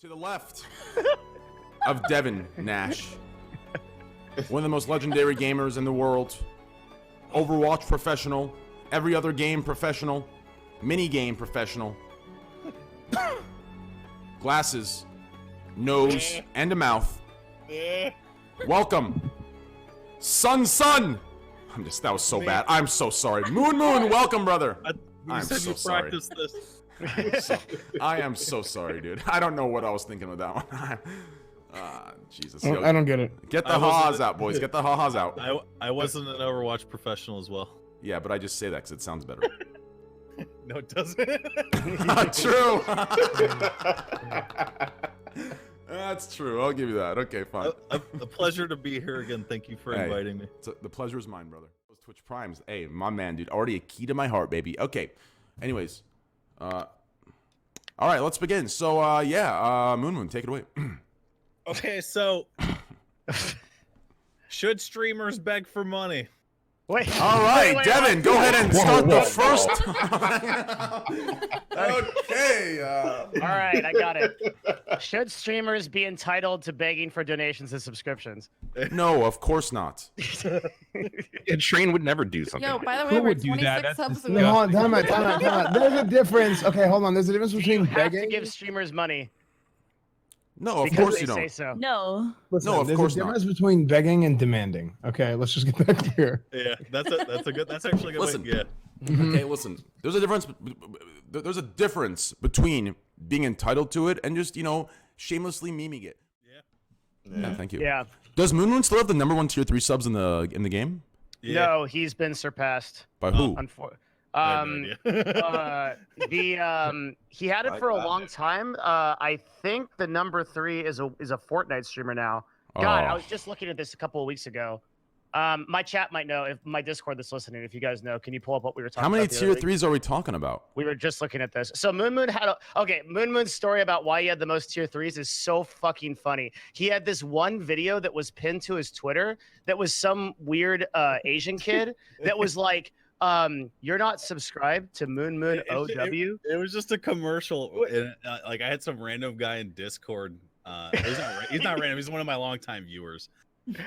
To the left of Devin Nash, one of the most legendary gamers in the world, Overwatch professional, every other game professional, mini game professional, glasses, nose, and a mouth. Welcome, Sun. That was so bad. I'm so sorry. Moon, welcome, brother. I'm so sorry. This. I am so sorry, dude. I don't know what I was thinking with that one. Jesus. Yo, I don't get it. Get the ha-has out, boys. Get the ha-has out. I wasn't an Overwatch professional as well. Yeah, but I just say that because it sounds better. No, it doesn't. True. That's true. I'll give you that. Okay, fine. A pleasure to be here again. Thank you for inviting me. The pleasure is mine, brother. Those Twitch Primes. Hey, my man, dude. Already a key to my heart, baby. Okay. Anyways. All right, let's begin. So, Moon, take it away. Okay, so should streamers beg for money? Wait. All right, Devin, go ahead and start the first. Okay. All right, I got it. Should streamers be entitled to begging for donations and subscriptions? No, of course not. And Train would never do something. Yo, by the way, Who we're would do that? 26 subs That's away. No, hold on, time out. There's a difference. Okay, hold on. There's a difference between You have begging. to give streamers money No, of because course they you say don't. so. No. Listen, No, of there's course a not. difference between begging and demanding. Okay, let's just get that clear. Yeah, that's actually a good Listen. way. Yeah. Okay, listen. There's a difference. There's a difference between being entitled to it and just shamelessly memeing it. Yeah. Thank you. Yeah. Does MOONMOON still have the #1 tier 3 subs in the game? Yeah. No, he's been surpassed. By who? I have no idea. He had it for a long time. I think the #3 is a Fortnite streamer now. God, I was just looking at this a couple of weeks ago. My chat might know, if my Discord that's listening, if you guys know, can you pull up what we were talking How many about? tier 3s are we talking about? We were just looking at this. So MOONMOON had MOONMOON's story about why he had the most tier 3s is so fucking funny. He had this one video that was pinned to his Twitter that was some weird Asian kid that was like, you're not subscribed to MOONMOON OW. It was just a commercial. And, I had some random guy in Discord. He's not random. He's one of my longtime viewers.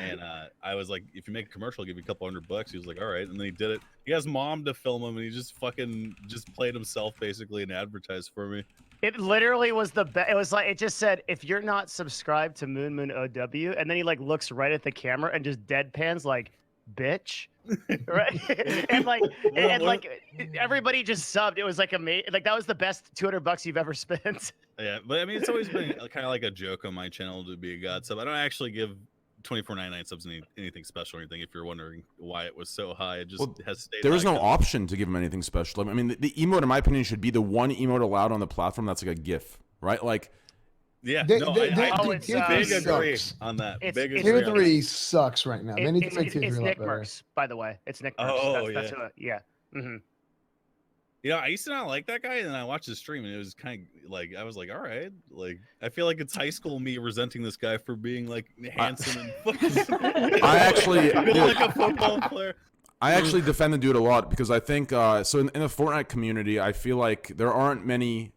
And I was like, if you make a commercial, I'll give you a couple $100. He was like, all right. And then he did it. He got his mom to film him, and he just played himself basically and advertised for me. It literally was the best. It was like, it just said, if you're not subscribed to MOONMOON OW, and then he like looks right at the camera and just deadpans like, bitch. Right? and everybody just subbed. It was like amazing. Like that was the best $200 you've ever spent. Yeah, but I mean, it's always been kind of like a joke on my channel to be a god sub. I don't actually give $24.99 subs anything special or anything. If you're wondering why it was so high, it just has stayed. There is no high. option to give him anything special. I mean, the emote, in my opinion, should be the one emote allowed on the platform that's like a GIF, right? Like, Yeah, They- no, they- I tier big three agree sucks. on that. It's- Big it's- agree Tier on 3 sucks right now. They need to make tier 3 it's a lot Nick better. Merckx, by the way. It's Nick Merckx. Oh, that's who yeah. Mm-hmm. You know, I used to not like that guy, and then I watched his stream, and it was kind of like I was like, all right, like I feel like it's high school me resenting this guy for being like handsome and fucking. I actually- being like a football player. I actually defend the dude a lot because I think so in the Fortnite community, I feel like there aren't many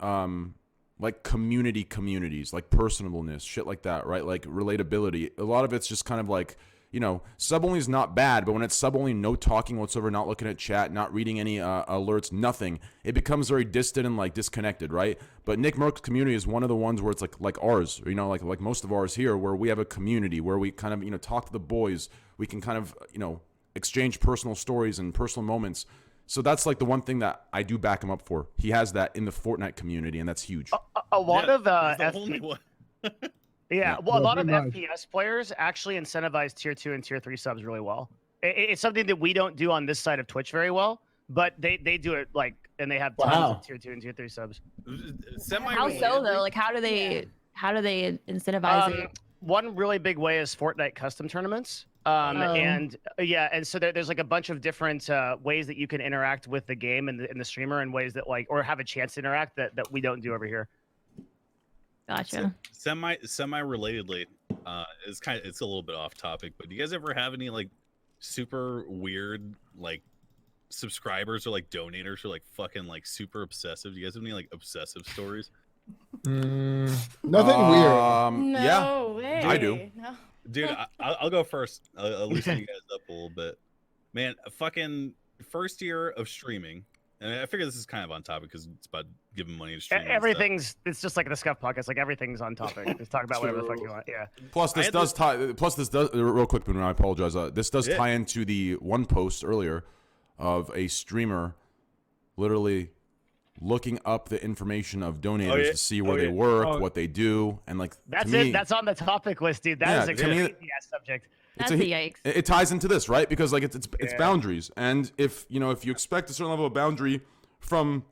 like communities, like personableness, shit like that, right? Like relatability. A lot of it's just kind of like, sub only is not bad, but when it's sub only, no talking whatsoever, not looking at chat, not reading any alerts, nothing, it becomes very distant and like disconnected, right? But Nick Merck's community is one of the ones where it's like ours, like most of ours here, where we have a community where we kind of talk to the boys, we can kind of exchange personal stories and personal moments. So that's like the one thing that I do back him up for. He has that in the Fortnite community, and that's huge. A lot of he's the only one. Yeah, well, a lot of pretty much. FPS players actually incentivize tier 2 and tier 3 subs really well. It's something that we don't do on this side of Twitch very well, but they do it and they have tons of tier 2 and tier 3 subs. How so though? Like how do they incentivize it? One really big way is Fortnite custom tournaments. And so there's like a bunch of different ways that you can interact with the game and the streamer in ways that or have a chance to interact that we don't do over here. Gotcha. Semi relatedly, it's a little bit off topic, but do you guys ever have any like super weird like subscribers or like donators or like fucking like super obsessive? Do you guys have any like obsessive stories? Nothing weird. Yeah, No way. I do. No. Dude, I'll go first. I'll loosen you guys up a little bit. Man, a fucking first year of streaming, and I figure this is kind of on topic because it's about giving money to streaming. Everything's it's just like the Scuffed podcast. Like everything's on topic. Just talk about whatever the fuck you want. Yeah. Plus, this does tie. Plus, this does real quick, Boone. I apologize. This does tie into the one post earlier of a streamer literally looking up the information of donators to see where they work, what they do, and like That's to me, it. That's on the topic list, dude. That is a crazy ass subject. That's a yikes. It ties into this, right? Because like it's boundaries, and if you expect a certain level of boundary from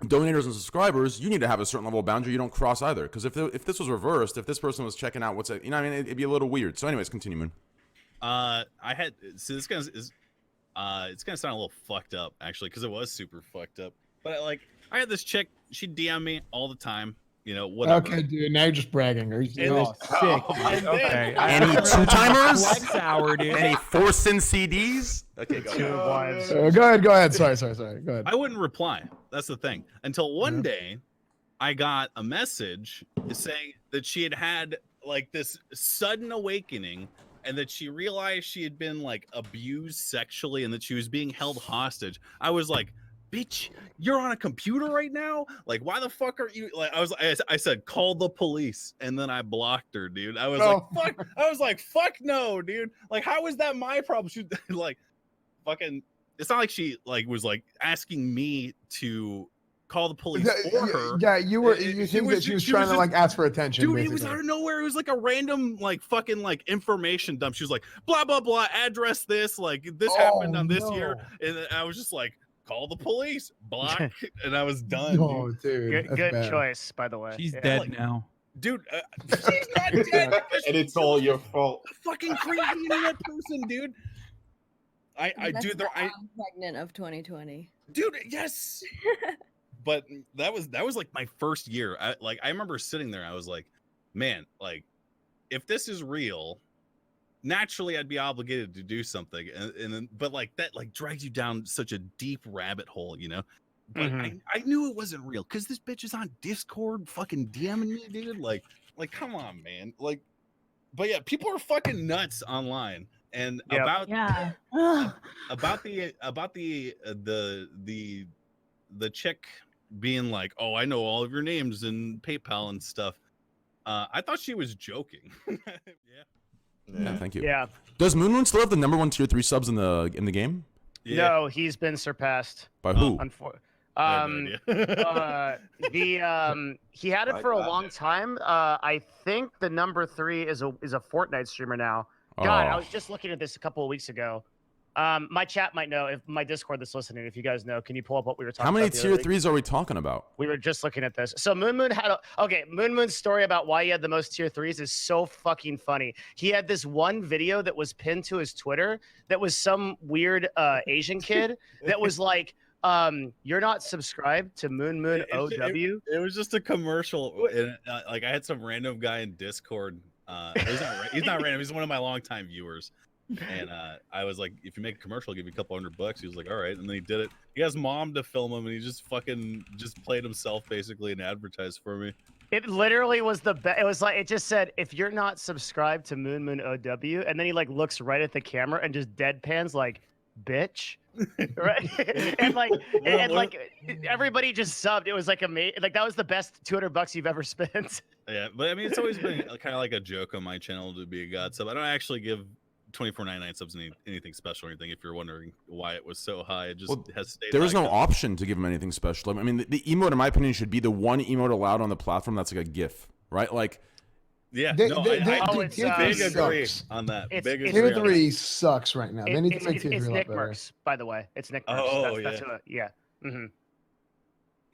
donators and subscribers, you need to have a certain level of boundary you don't cross either. Because if this was reversed, if this person was checking out what's it, I mean, it'd be a little weird. So, anyways, continue, Moon. This gonna is it's gonna sound a little fucked up actually because it was super fucked up. But I had this chick, she'd DM me all the time. Whatever. Okay, dude. Now you're just bragging. Are you Sick. Okay. Any two-timers? Flex hour, dude. Any forcing CDs? Okay, go ahead. Go ahead. Sorry. Go ahead. I wouldn't reply. That's the thing. Until one day, I got a message saying that she had like this sudden awakening, and that she realized she had been like abused sexually, and that she was being held hostage. I was like, bitch, you're on a computer right now? Like, why the fuck are you like? I said, call the police, and then I blocked her, dude. I was like, fuck no, dude. Like, how is that my problem? She like fucking, it's not like she like was like asking me to call the police for her. Yeah, you think that she was trying to like ask for attention. Dude, basically. it was out of nowhere. It was like a random like fucking like information dump. She was like, blah blah blah, address this, like this happened on this year, and I was just like, call the police, block, and I was done. Oh, dude. Good choice, by the way. She's dead now. Dude, she's not dead. And it's all your fault. Fucking crazy internet person, dude. I do the pregnant of 2020. Dude, yes. But that was like my first year. I remember sitting there. I was like, man, like if this is real, naturally I'd be obligated to do something, and then but like that like drags you down such a deep rabbit hole, But I knew it wasn't real because this bitch is on Discord fucking DMing me, dude. Like come on, man. Like, but yeah, people are fucking nuts online, and about the chick being like, oh, I know all of your names and PayPal and stuff. I thought she was joking. Yeah, thank you. Yeah. Does MOONMOON still have the #1 tier 3 subs in the game? Yeah. No, he's been surpassed. By who? He had it for a long time. I think the #3 is a Fortnite streamer now. God, I was just looking at this a couple of weeks ago. My chat might know, if my Discord that's listening, if you guys know, can you pull up what we were talking about? How many tier 3s are we talking about? We were just looking at this. So MOONMOON had MOONMOON's story about why he had the most tier 3s is so fucking funny. He had this one video that was pinned to his Twitter that was some weird Asian kid that was like, you're not subscribed to MOONMOON OW. It was just a commercial, and like I had some random guy in Discord. He's not random. He's one of my longtime viewers. And I was like, if you make a commercial, I'll give you a couple $100. He was like, all right. And then he did it. He has mom to film him, and he just played himself basically and advertised for me. It literally was the best. It was like, it just said, if you're not subscribed to MOONMOON OW, and then he like looks right at the camera and just deadpans like, bitch. Right? and everybody just subbed. It was like amazing. Like that was the best $200 you've ever spent. Yeah, but I mean, it's always been kind of like a joke on my channel to be a god sub. I don't actually give 24.99 subs anything special or anything. If you're wondering why it was so high, it just has stayed. There is no option to give him anything special. I mean, the emote, in my opinion, should be the one emote allowed on the platform that's like a GIF, right? Like, yeah, big agree on that. Tier 3 sucks right now. They need to make tier 3 a lot better. Nick by the way. It's Nick Merckx. Oh, that's yeah. Mm-hmm.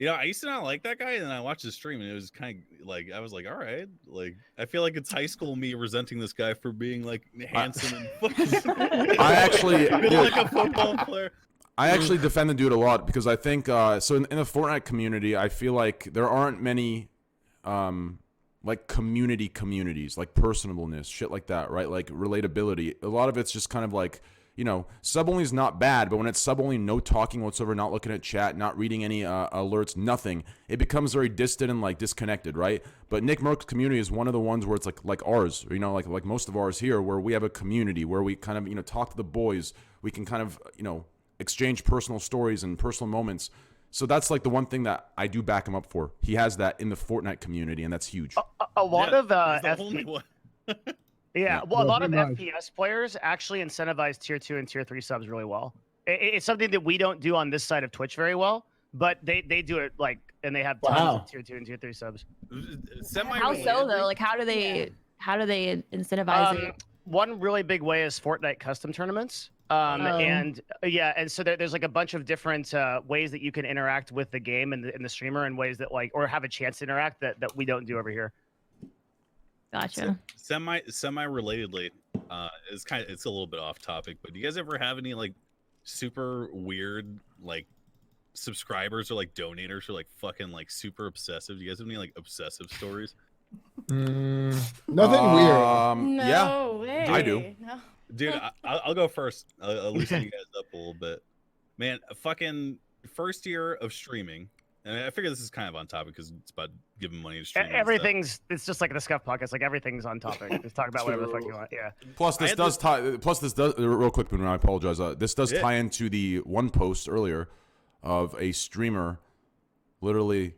I used to not like that guy, and then I watched his stream, and it was kind of like I was like, all right, like I feel like it's high school me resenting this guy for being like handsome and fucking. I actually like a football player. I actually defend the dude a lot because I think so in the Fortnite community, I feel like there aren't many like communities, like personableness, shit like that, right? Like relatability. A lot of it's just kind of like sub only is not bad, but when it's sub only, no talking whatsoever, not looking at chat, not reading any alerts, nothing, it becomes very distant and like disconnected, right? But Nick Merck's community is one of the ones where it's like ours, like most of ours here, where we have a community where we kind of talk to the boys, we can kind of exchange personal stories and personal moments. So that's like the one thing that I do back him up for. He has that in the Fortnite community, and that's huge. A lot of Yeah, well, a Yeah, lot of pretty much. FPS players actually incentivize tier 2 and tier 3 subs really well. It's something that we don't do on this side of Twitch very well, but they do it and they have tons Wow. of tier 2 and tier 3 subs. How so though? Like how do they incentivize it? One really big way is Fortnite custom tournaments. And so there's like a bunch of different ways that you can interact with the game and the streamer in ways that or have a chance to interact that we don't do over here. Gotcha. Semi relatedly, it's a little bit off topic, but do you guys ever have any like super weird like subscribers or like donators or like fucking like super obsessive? Do you guys have any like obsessive stories? Nothing weird. Yeah, way. I do. No. Dude, I'll go first. I'll loosen you guys up a little bit. Man, a fucking first year of streaming, and I figure this is kind of on topic because it's about giving money to streamers. It's just like the Scuffed podcast. Like everything's on topic. Just talk about whatever the fuck you want. Yeah. Plus, this does real quick, Boone, I apologize. This does tie into the one post earlier of a streamer literally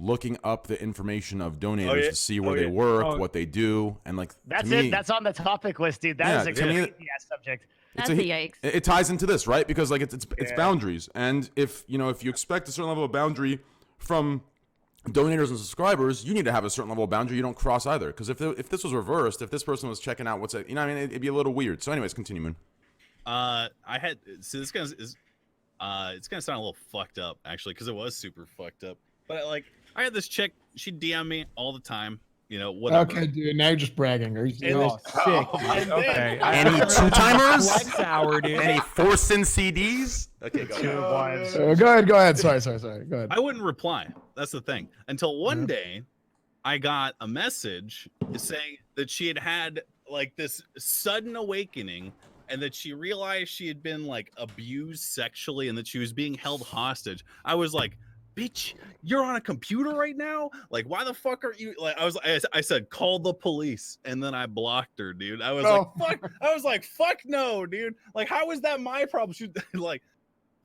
looking up the information of donators to see where they work, what they do, and like That's it. That's on the topic list, dude. That is a crazy ass subject. That's a yikes. It ties into this, right? Because like it's boundaries, and if you expect a certain level of boundary from donators and subscribers, you need to have a certain level of boundary you don't cross either. Because if this was reversed, if this person was checking out it'd be a little weird. So anyways, continue, Moon. This gonna is it's gonna sound a little fucked up actually, because it was super fucked up. But I had this chick, she DM me all the time, whatever. Okay, dude. Now you're just bragging. Are you serious? Sick. Okay. Any two-timers? Flex hour, dude. Any forcing CDs? Okay, go Go ahead. Sorry. Go ahead. I wouldn't reply. That's the thing. Until one day, I got a message saying that she had like this sudden awakening, and that she realized she had been like abused sexually, and that she was being held hostage. I was like, bitch, you're on a computer right now? Like, why the fuck are you like? I said, call the police, and then I blocked her, dude. I was like, fuck no, dude. Like, how is that my problem? She like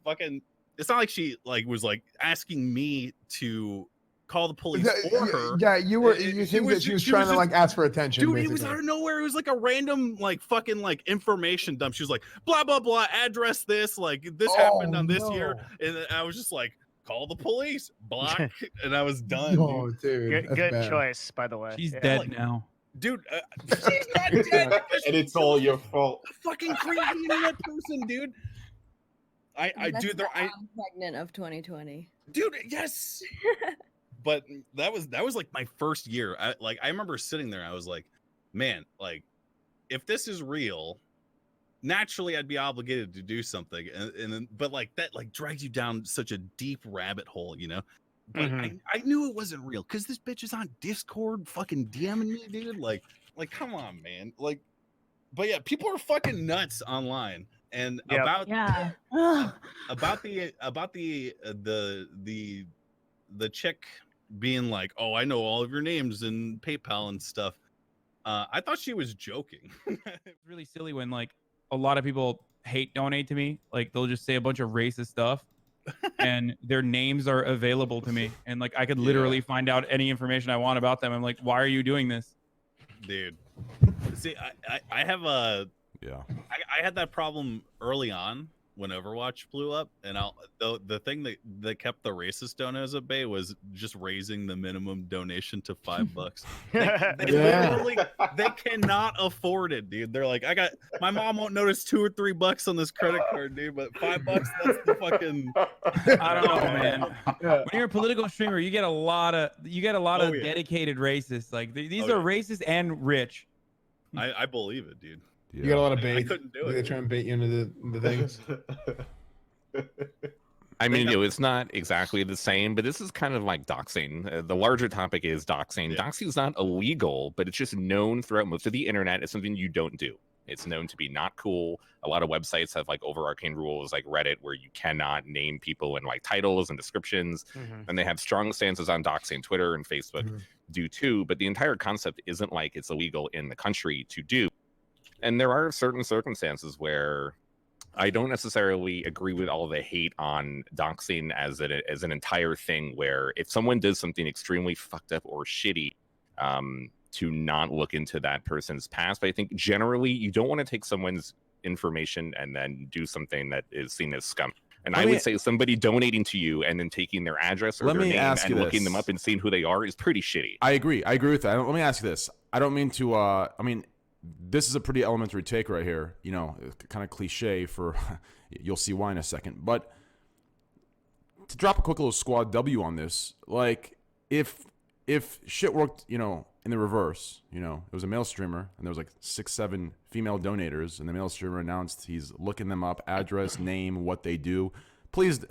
fucking, it's not like she like was like asking me to call the police for her. Yeah, you think that she was trying to like ask for attention. Dude, basically. it was out of nowhere. It was like a random like fucking like information dump. She was like, blah blah blah, address this, like this happened on this year, and I was just like, call the police, block, and I was done. Oh, dude, Good choice, by the way. She's dead now. Dude, she's not dead. And it's all your fault. Fucking crazy internet person, dude. I'm pregnant of 2020. Dude, yes. But that was like my first year. I remember sitting there. I was like, man, like if this is real, naturally I'd be obligated to do something. And then, but like that like drags you down such a deep rabbit hole, But I knew it wasn't real because this bitch is on Discord fucking DMing me, dude. Like come on, man. Like, but yeah, people are fucking nuts online. And about the chick being like, oh, I know all of your names and PayPal and stuff. I thought she was joking. It's really silly when like a lot of people hate donate to me. Like they'll just say a bunch of racist stuff and their names are available to me. And like I could literally find out any information I want about them. I'm like, why are you doing this? Dude. See, I have a I had that problem early on when Overwatch blew up, and the thing that kept the racist donos at bay was just raising the minimum donation to $5. They cannot afford it, dude. They're like, my mom won't notice $2 or $3 on this credit card, dude, but $5, that's the fucking. I don't know, man. When you're a political streamer, you get a lot of dedicated racists. Like these are racist and rich. I believe it, dude. You got a lot of bait. I couldn't do it. They try and bait you into the things. I mean, it's not exactly the same, but this is kind of like doxing. The larger topic is doxing. Yeah. Doxing is not illegal, but it's just known throughout most of the internet as something you don't do. It's known to be not cool. A lot of websites have like overarching rules, like Reddit, where you cannot name people in like titles and descriptions. And they have strong stances on doxing. Twitter and Facebook do too. But the entire concept isn't like it's illegal in the country to do. And there are certain circumstances where I don't necessarily agree with all the hate on doxing as an entire thing, where if someone does something extremely fucked up or shitty, to not look into that person's past. But I think generally you don't want to take someone's information and then do something that is seen as scum. And I would say somebody donating to you and then taking their address or their name and looking them up and seeing who they are is pretty shitty. I agree with that. Let me ask you this. I don't mean to I mean, this is a pretty elementary take right here, you know, kind of cliche for you'll see why in a second. But to drop a quick little squad W on this, like if shit worked, you know, in the reverse, you know, it was a male streamer and there was like 6-7 female donators, and the male streamer announced he's looking them up, address, name, what they do. Please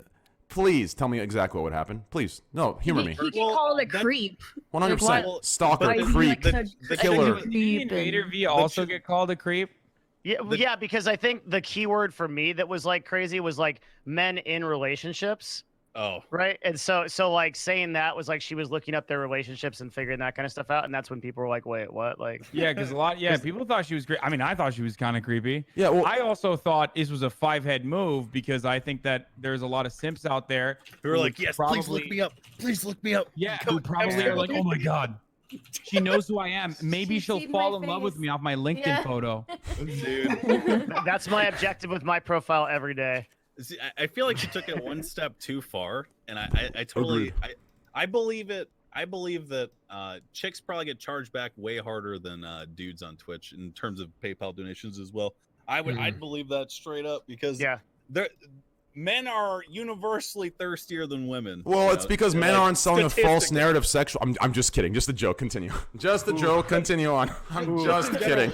tell me exactly what would happen. Please, no, humor me. He get called a creep. 100% stalker, creep, the killer. Did Invader V also get called a creep? Yeah, because I think the keyword for me that was like crazy was like men in relationships. Oh. Right. And so like saying that was like she was looking up their relationships and figuring that kind of stuff out. And that's when people were like, wait, what? Like, yeah, because people thought she was great. I mean, I thought she was kind of creepy. Yeah. Well, I also thought this was a 5-head move because I think that there's a lot of simps out there who are like, yes, please look me up. Please look me up. Yeah. Who probably are like, oh my God. She knows who I am. Maybe she'll fall in love with me off my LinkedIn photo. Dude. That's my objective with my profile every day. See, I feel like she took it one step too far, and I totally I believe it. I believe that chicks probably get charged back way harder than dudes on Twitch in terms of PayPal donations as well. I'd believe that straight up because men are universally thirstier than women. Well, it's because men aren't selling a false narrative sexual. I'm just kidding. Just a joke. Continue. Just a joke. Continue on. I'm just kidding.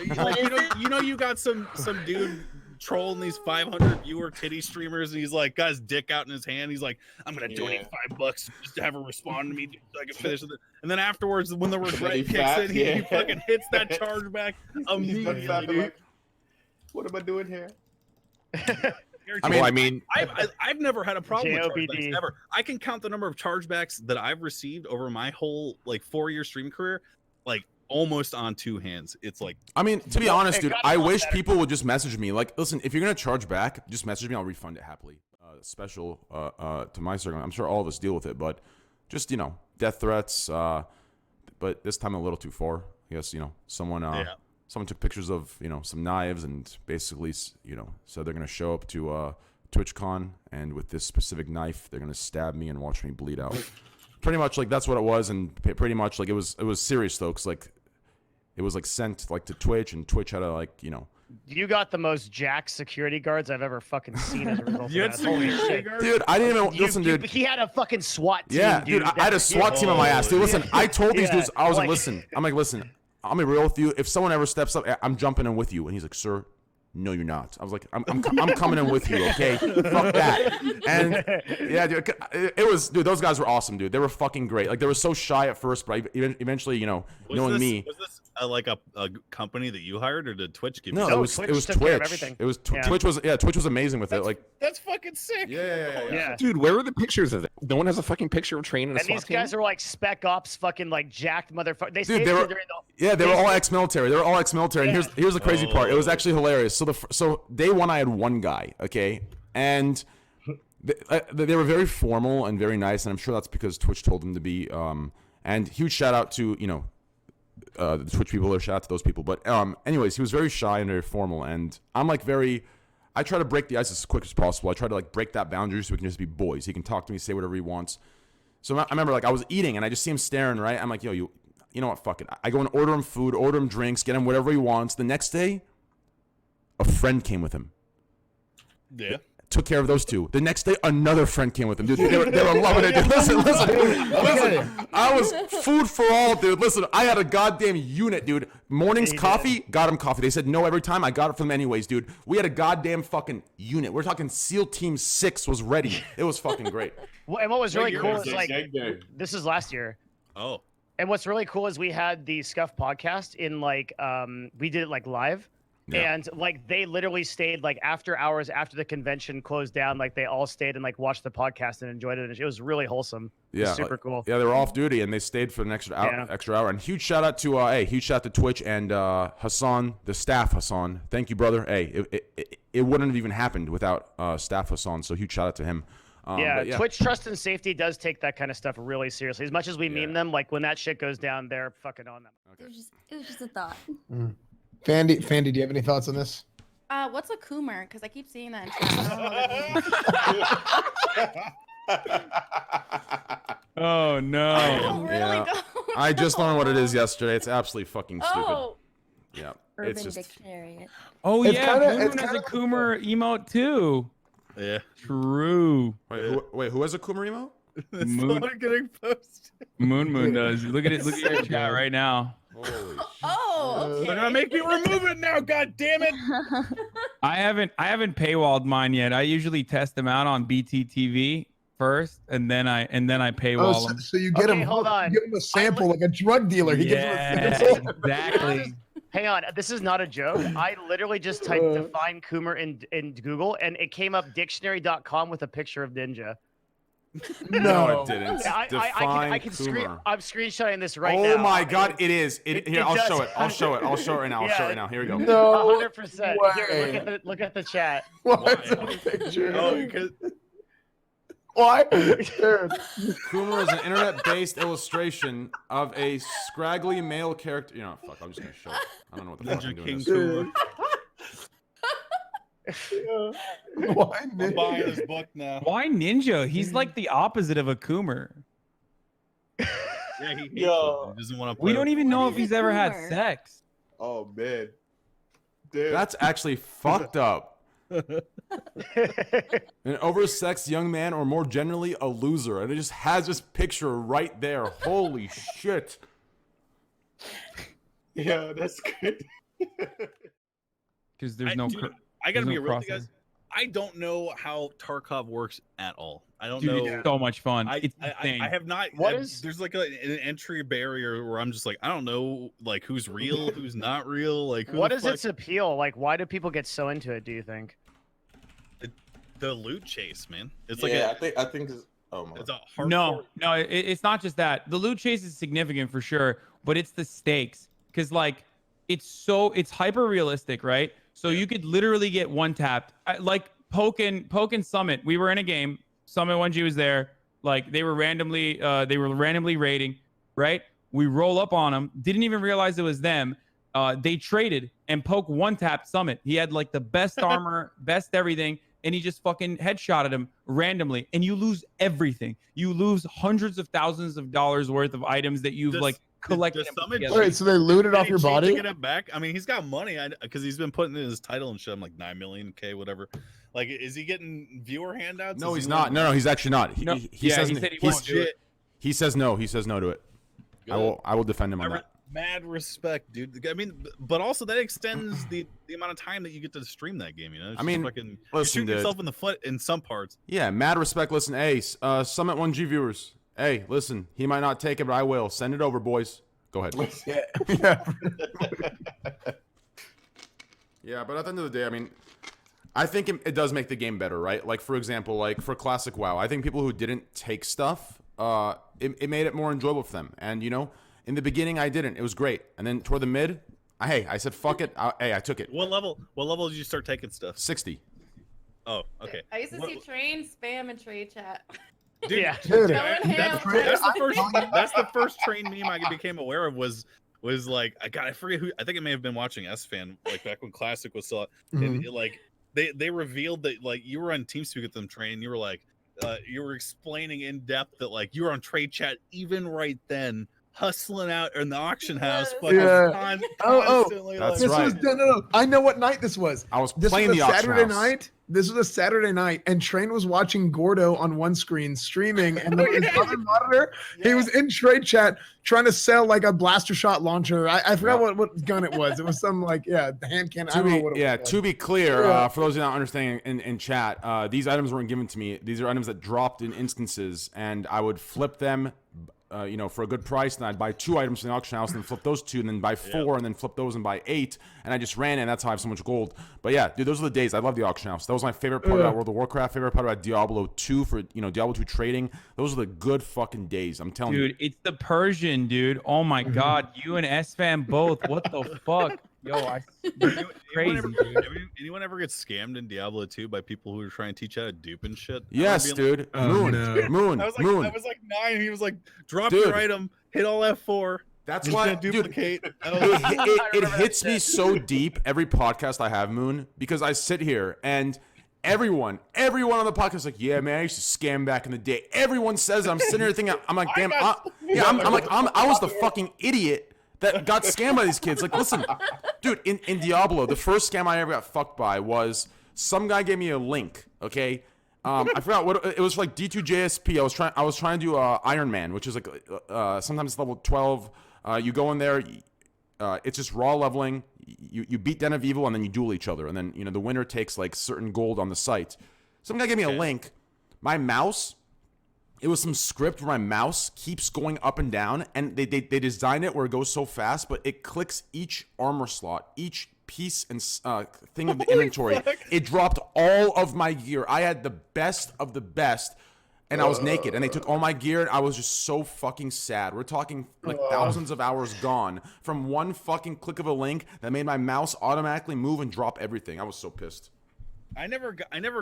You know, you got some dude trolling these 500 viewer titty streamers, and he's like got his dick out in his hand. He's like, I'm gonna donate $5 just to have her respond to me so I can finish with it. And then afterwards, when the regret kicks in, he fucking hits that charge back immediately. What am I doing here? I've never had a problem with chargebacks ever. I can count the number of chargebacks that I've received over my whole like 4-year stream career, like almost on 2 hands. It's like, I mean, to be honest, dude, I wish people would just message me. Like, listen, if you're gonna charge back, just message me. I'll refund it happily. Special to my circle. I'm sure all of us deal with it, but just, you know, death threats. But this time a little too far. I guess, you know, someone took pictures of, you know, some knives and basically, you know, said they're gonna show up to TwitchCon and with this specific knife they're gonna stab me and watch me bleed out. Pretty much like that's what it was, and pretty much like it was serious though, cause like it was like sent like to Twitch, and Twitch had to like, you know. You got the most jacked security guards I've ever fucking seen as a result of that. Holy shit. Dude, I didn't even listen, dude. He had a fucking SWAT team. Yeah, dude, I had a SWAT team on my ass, dude. Listen, I told these dudes, I was like, listen, I'm gonna be real with you. If someone ever steps up, I'm jumping in with you. And he's like, sir, no, you're not. I was like, I'm coming in with you, okay? Fuck that. And yeah, dude, it was, dude, those guys were awesome, dude. They were fucking great. Like, they were so shy at first, but eventually, you know, knowing me. Was this like a company that you hired, or did Twitch give you? No, it was Twitch. It was Twitch was amazing with it. Like, that's fucking sick. Yeah. Dude, where are the pictures of it? No one has a fucking picture of training a SWAT team. And these guys are like spec ops, fucking like jacked motherfuckers. They were all ex-military. And here's the crazy part. It was actually hilarious. So day one, I had one guy, okay, and they were very formal and very nice, and I'm sure that's because Twitch told them to be. And huge shout out to, you know, the Twitch people, or shout out to those people. But anyways, he was very shy and very formal, and I'm like I try to break the ice as quick as possible. I try to like break that boundary so we can just be boys. He can talk to me, say whatever he wants. So I remember like I was eating and I just see him staring, right? I'm like, yo, you know what? Fuck it. I go and order him food, order him drinks, get him whatever he wants. The next day, a friend came with him. Yeah. Took care of those two. The next day, another friend came with him, dude. They were loving it, dude. Listen. I was food for all, dude. Listen, I had a goddamn unit, dude. Mornings, coffee, got him coffee. They said no every time. I got it from them anyways, dude. We had a goddamn fucking unit. We're talking SEAL Team 6 was ready. It was fucking great. And what was really cool is like, this is last year. Oh. And what's really cool is we had the Scuffed podcast in like, we did it like live. Yeah. And like they literally stayed like after hours after the convention closed down, like they all stayed and like watched the podcast and enjoyed it. It was really wholesome. It was super cool. Yeah, they were off duty and they stayed for an extra hour. And huge shout out to huge shout out to Twitch and Hassan, the staff Hassan. Thank you, brother. Hey, it wouldn't have even happened without staff Hassan. So huge shout out to him. Yeah, Twitch Trust and Safety does take that kind of stuff really seriously. As much as we meme them, like when that shit goes down, they're fucking on them. Okay. It was just a thought. Fandy, do you have any thoughts on this? What's a coomer? Because I keep seeing that in chat. Oh no! I just learned what it is yesterday. It's absolutely fucking stupid. Oh. Yeah, Urban it's just. Dictionary. Oh It's yeah, kinda- Moon it's has a kinda- Coomer emote too. Yeah. True. Wait, who has a Coomer emo? It's Moon- still getting posted. Moon does. Look at it. Look at your chat right now. Holy shit. Oh, okay. They're gonna make me remove it now. God damn it! I haven't paywalled mine yet. I usually test them out on BTTV first, and then I paywall them. So you get Okay, him. hold on. You give him a sample like a drug dealer. He gives him a Yeah, sample. exactly. Hang on, this is not a joke. I literally just typed define Coomer in Google, and it came up dictionary.com with a picture of Ninja. No, it didn't. I can screen. Coomer. I'm screenshotting this right now. Oh my god, it is. Here, it I'll does. show it. I'll show it right now. I'll show it right Yeah. now. Here we go. No 100%. way. Here, look at the chat. Why is that a picture? Oh, because Why? Dude. Coomer is an internet-based illustration of a scraggly male character. You know, fuck. I'm just gonna show it. I don't know what the fuck I'm Ninja doing. King This. Coomer. Why? I'm buying this book now. Why Ninja? He's like the opposite of a Coomer. Yeah, he hates Yo. it. He doesn't want to. We don't even know What if is he's a ever had Coomer? sex. Oh man. Dude. That's actually fucked up. An oversexed young man, or more generally, a loser, and it just has this picture right there. Holy shit! Yeah, that's good. Because there's I- no. dude, I gotta there's be no real with you crossover. guys. I don't know how Tarkov works at all. I don't Dude, know. it's so much fun. I, It's I, insane. I have not. What I've- is- There's like an entry barrier where I'm just like, I don't know, like who's real, who's not real. Like, who What the is fuck- its appeal? Like, why do people get so into it? Do you think? The loot chase, man. It's like yeah, I think it's it's a hardcore. No, it's not just that. The loot chase is significant for sure, but it's the stakes. Because like, it's hyper realistic, right? So you could literally get one tapped. Like Poke and Summit. We were in a game. Summit 1G was there. Like they were randomly raiding, right? We roll up on them. Didn't even realize it was them. They traded and Poke one tapped Summit. He had like the best armor, best everything. And he just fucking headshotted him randomly, and you lose everything. You lose hundreds of thousands of dollars worth of items that you've Does- like collected. does and put Summit together. Wait, so they looted off Any your chance to body? Get it back. I mean, he's got money because he's been putting in his title and shit. I'm like 9 million K, whatever. Like, is he getting viewer handouts? No, Is he's he not. like- No, he's actually not. No, He yeah, says he said he won't do it. He says no. He says no to it. Good. I will defend him on that. Mad respect, dude. I mean, but also that extends the amount of time that you get to stream that game. You know, it's I mean, just fucking, you listen, shoot dude. yourself in the foot in some parts. Yeah, mad respect. Listen, hey, Summit 1G viewers. Hey, listen, he might not take it, but I will. Send it over, boys. Go ahead. Yeah. Yeah, but at the end of the day, I mean, I think it does make the game better, right? Like, for example, like for Classic WoW, I think people who didn't take stuff, it made it more enjoyable for them. And, you know, in the beginning, I didn't. It was great. And then toward the mid, I said, fuck it. I took it. What level did you start taking stuff? 60. Oh, okay. I used to see train spam and trade chat. Dude, Yeah. Dude, Going ham. that's the first train meme I became aware of was like I forget who, I think it may have been watching S-Fan like back when Classic was still and like they revealed that like you were on TeamSpeak with them train and you were like you were explaining in depth that like you were on trade chat even right then hustling out in the auction house fucking Yeah. constantly That's This right. was no. I know what night this was. I was This playing was the a auction Saturday house. night. This was a Saturday night, and Train was watching Gordo on one screen streaming, and then his other monitor, he was in trade chat trying to sell like a blaster shot launcher. I forgot what gun it was. It was some like hand cannon. I don't know what it was. To be clear, Yeah. for those who not understanding in chat, these items weren't given to me. These are items that dropped in instances, and I would flip them you know, for a good price, and I'd buy 2 items from the auction house, and then flip those 2, and then buy 4, and then flip those and buy 8, and I just ran it, and that's how I have so much gold. But yeah, dude, those are the days. I love the auction house. That was my favorite part about World of Warcraft, favorite part about Diablo 2 for, you know, Diablo 2 trading. Those are the good fucking days. I'm telling you. Dude, it's the Persian, dude. Oh my God, you and S-Fan both. What the fuck? Yo, crazy, dude. Anyone ever get scammed in Diablo 2 by people who are trying to teach you how to dupe and shit? Yes, dude. Like, Moon. I was Moon. like 9. He was like, drop Dude. your item, hit all F4. That's why, duplicate. It hits me so deep every podcast I have, Moon, because I sit here and everyone on the podcast is like, yeah, man, I used to scam back in the day. Everyone says it. I'm sitting here thinking, I'm like, damn, I was the fucking idiot that got scammed by these kids. Like, listen, dude, in Diablo, the first scam I ever got fucked by was some guy gave me a link, okay? I forgot what it was, like D2JSP. I was trying to do Iron Man, which is like sometimes it's level 12. You go in there, it's just raw leveling. You beat Den of Evil, and then you duel each other, and then, you know, the winner takes like certain gold on the site. Some guy gave me a link. My mouse, it was some script where my mouse keeps going up and down, and they designed it where it goes so fast, but it clicks each armor slot, each piece and thing of the inventory. Fuck. It dropped all of my gear. I had the best of the best, and I was naked, and they took all my gear, and I was just so fucking sad. We're talking like thousands of hours gone from one fucking click of a link that made my mouse automatically move and drop everything. I was so pissed. I never